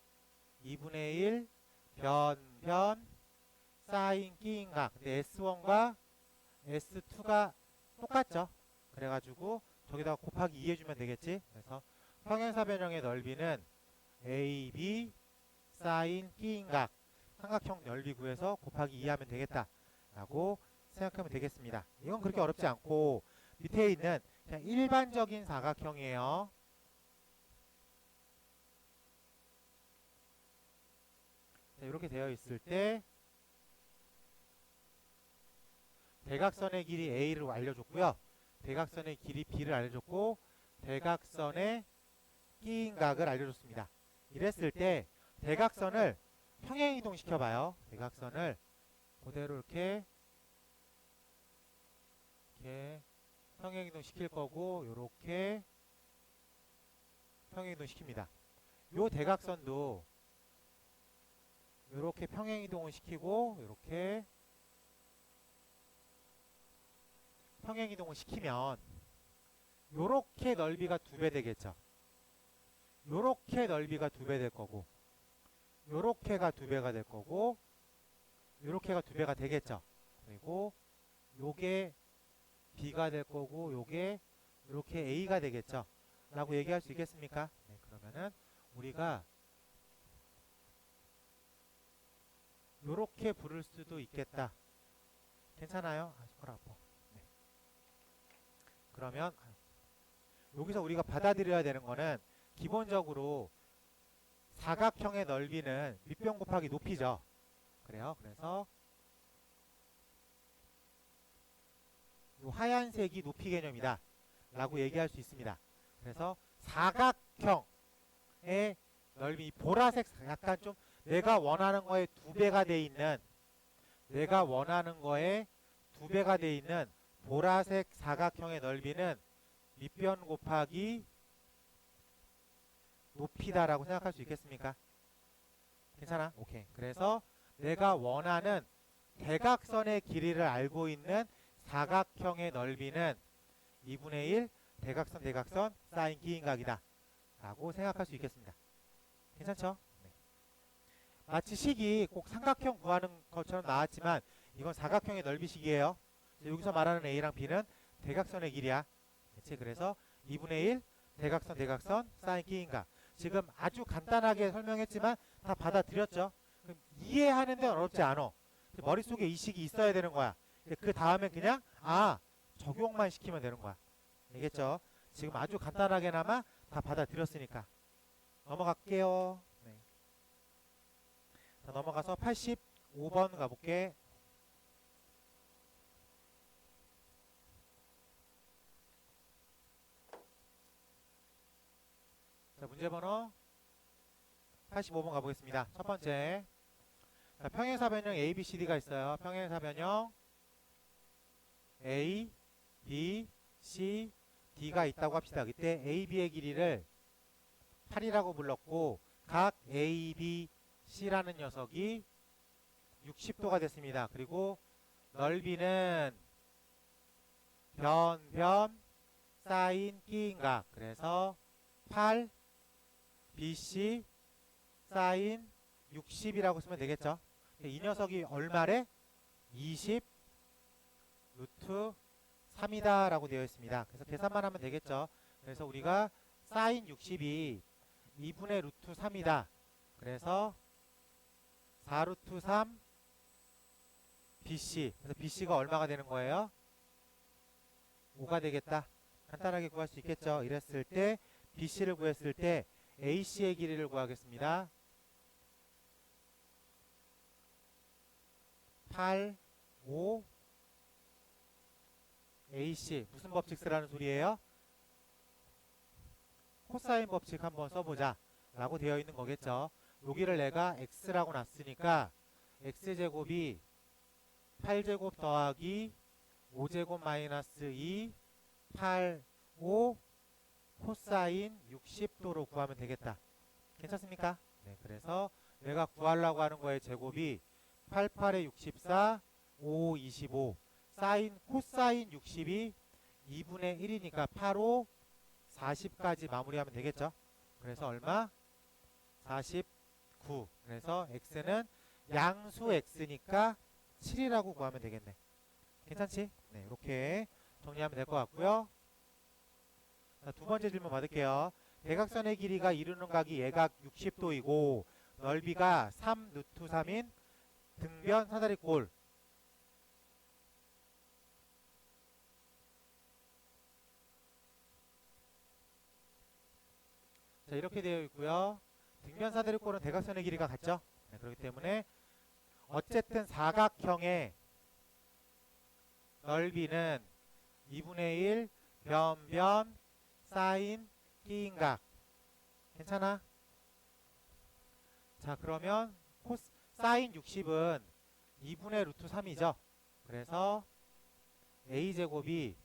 2분의 1 변 사인 끼인 각. 근데 S1과 S2가 똑같죠. 그래가지고 저기다가 곱하기 2 해주면 되겠지. 그래서 평행사변형의 넓이는 AB 사인 끼인 각 삼각형 넓이 구해서 곱하기 2 하면 되겠다 라고 생각하면 되겠습니다. 이건 그렇게 어렵지 않고 밑에 있는 그냥 일반적인 사각형이에요. 자, 이렇게 되어 있을 때 대각선의 길이 A를 알려줬고요. 대각선의 길이 B를 알려줬고 대각선의 끼인 각을 알려줬습니다. 이랬을 때 대각선을 평행이동 시켜봐요. 대각선을 그대로 이렇게 평행이동 시킬 거고 요렇게 평행이동 시킵니다. 요 대각선도 요렇게 평행이동을 시키고 요렇게 평행이동을 시키면 요렇게 넓이가 2배 되겠죠. 요렇게 넓이가 2배 될 거고 요렇게가 2배가 될 거고 요렇게가 2배가 되겠죠. 그리고 요게 B가 될 거고 요게 요렇게 A가 되겠죠. 라고 얘기할 수 있겠습니까? 네, 그러면은 우리가 요렇게 부를 수도 있겠다. 괜찮아요? 아, 손가락 아파. 네. 그러면 여기서 우리가 받아들여야 되는 거는 기본적으로 사각형의 넓이는 밑변 곱하기 높이죠. 그래요. 그래서 이 하얀색이 높이 개념이다 라고 얘기할 수 있습니다. 그래서 사각형의 넓이, 보라색 약간 좀 내가 원하는 거에 2배가 돼 있는 보라색 사각형의 넓이는 밑변 곱하기 높이다라고 생각할 수 있겠습니까? 괜찮아? 오케이. 그래서 내가 원하는 대각선의 길이를 알고 있는 사각형의 넓이는 2분의 1 대각선 사인 끼인각이다 라고 생각할 수 있겠습니다. 괜찮죠? 네. 마치 식이 꼭 삼각형 구하는 것처럼 나왔지만 이건 사각형의 넓이식이에요. 여기서 말하는 A랑 B는 대각선의 길이야. 그치? 그래서 2분의 1 대각선 사인 끼인각. 지금 아주 간단하게 설명했지만 다 받아들였죠. 그럼 이해하는 데는 어렵지 않아. 머릿속에 이 식이 있어야 되는 거야. 그 다음에 그냥 적용만 시키면 되는 거야. 알겠죠? 지금 아주 간단하게나마 다 받아들였으니까 넘어갈게요. 네. 자, 넘어가서 85번 가볼게. 자, 문제번호 85번 가보겠습니다. 첫 번째, 자, 평행사변형 ABCD가 있어요. 평행사변형 A, B, C, D가 있다고 합시다. 그때 AB의 길이를 8이라고 불렀고 각 A, B, C라는 녀석이 60도가 됐습니다. 그리고 넓이는 변 사인 끼인각. 그래서 8 BC 사인 60이라고 쓰면 되겠죠. 이 녀석이 얼마래? 20 루트 3이다 라고 되어 있습니다. 그래서 계산만 하면 되겠죠. 그래서 우리가 사인 60이 2분의 루트 3이다. 그래서 4 루트 3 BC. 그래서 BC가 얼마가 되는 거예요? 5가 되겠다. 간단하게 구할 수 있겠죠. 이랬을 때 BC를 구했을 때 AC의 길이를 구하겠습니다. 8, 5 AC. 무슨 법칙 쓰라는 소리예요? 코사인 법칙 한번 써보자 라고 되어 있는 거겠죠. 여기를 내가 X라고 놨으니까 X제곱이 8제곱 더하기 5제곱 마이너스 2 8, 5 코사인 60도로 구하면 되겠다. 괜찮습니까? 네, 그래서 내가 구하려고 하는 거의 제곱이 88에 64, 5, 25 사인 코사인 60이 2분의 1이니까 8호 40까지 마무리하면 되겠죠. 그래서 얼마? 49. 그래서 x는 양수 x니까 7이라고 구하면 되겠네. 괜찮지? 네, 이렇게 정리하면 될 것 같고요. 자, 두 번째 질문 받을게요. 대각선의 길이가 이루는 각이 예각 60도이고 넓이가 3 루트 3인 등변 사다리꼴. 자, 이렇게 되어 있고요. 등변 사다리꼴은 대각선의 길이가 같죠? 네, 그렇기 때문에 어쨌든 사각형의 넓이는 2분의 1 변변 사인 끼인 각. 괜찮아? 자, 그러면 사인 60은 2분의 루트 3이죠. 그래서 a제곱이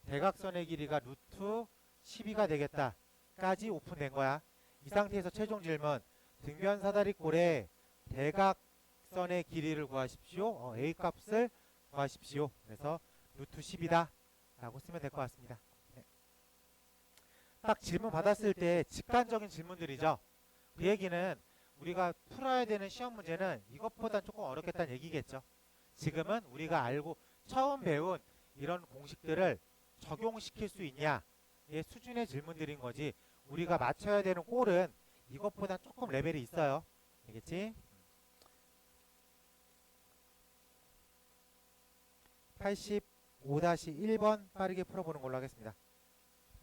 대각선의 길이가 루트 12가 되겠다 까지 오픈된 거야. 이 상태에서 최종 질문, 등변 사다리꼴의 대각선의 길이를 구하십시오. a 값을 구하십시오. 그래서 루트 10이다 라고 쓰면 될 것 같습니다. 네. 딱 질문 받았을 때 직관적인 질문들이죠. 그 얘기는 우리가 풀어야 되는 시험 문제는 이것보다 조금 어렵겠다는 얘기겠죠. 지금은 우리가 알고 처음 배운 이런 공식들을 적용시킬 수 있냐의 수준의 질문들인 거지, 우리가 맞춰야 되는 꼴은 이것보다 조금 레벨이 있어요. 알겠지? 85-1번 빠르게 풀어보는 걸로 하겠습니다.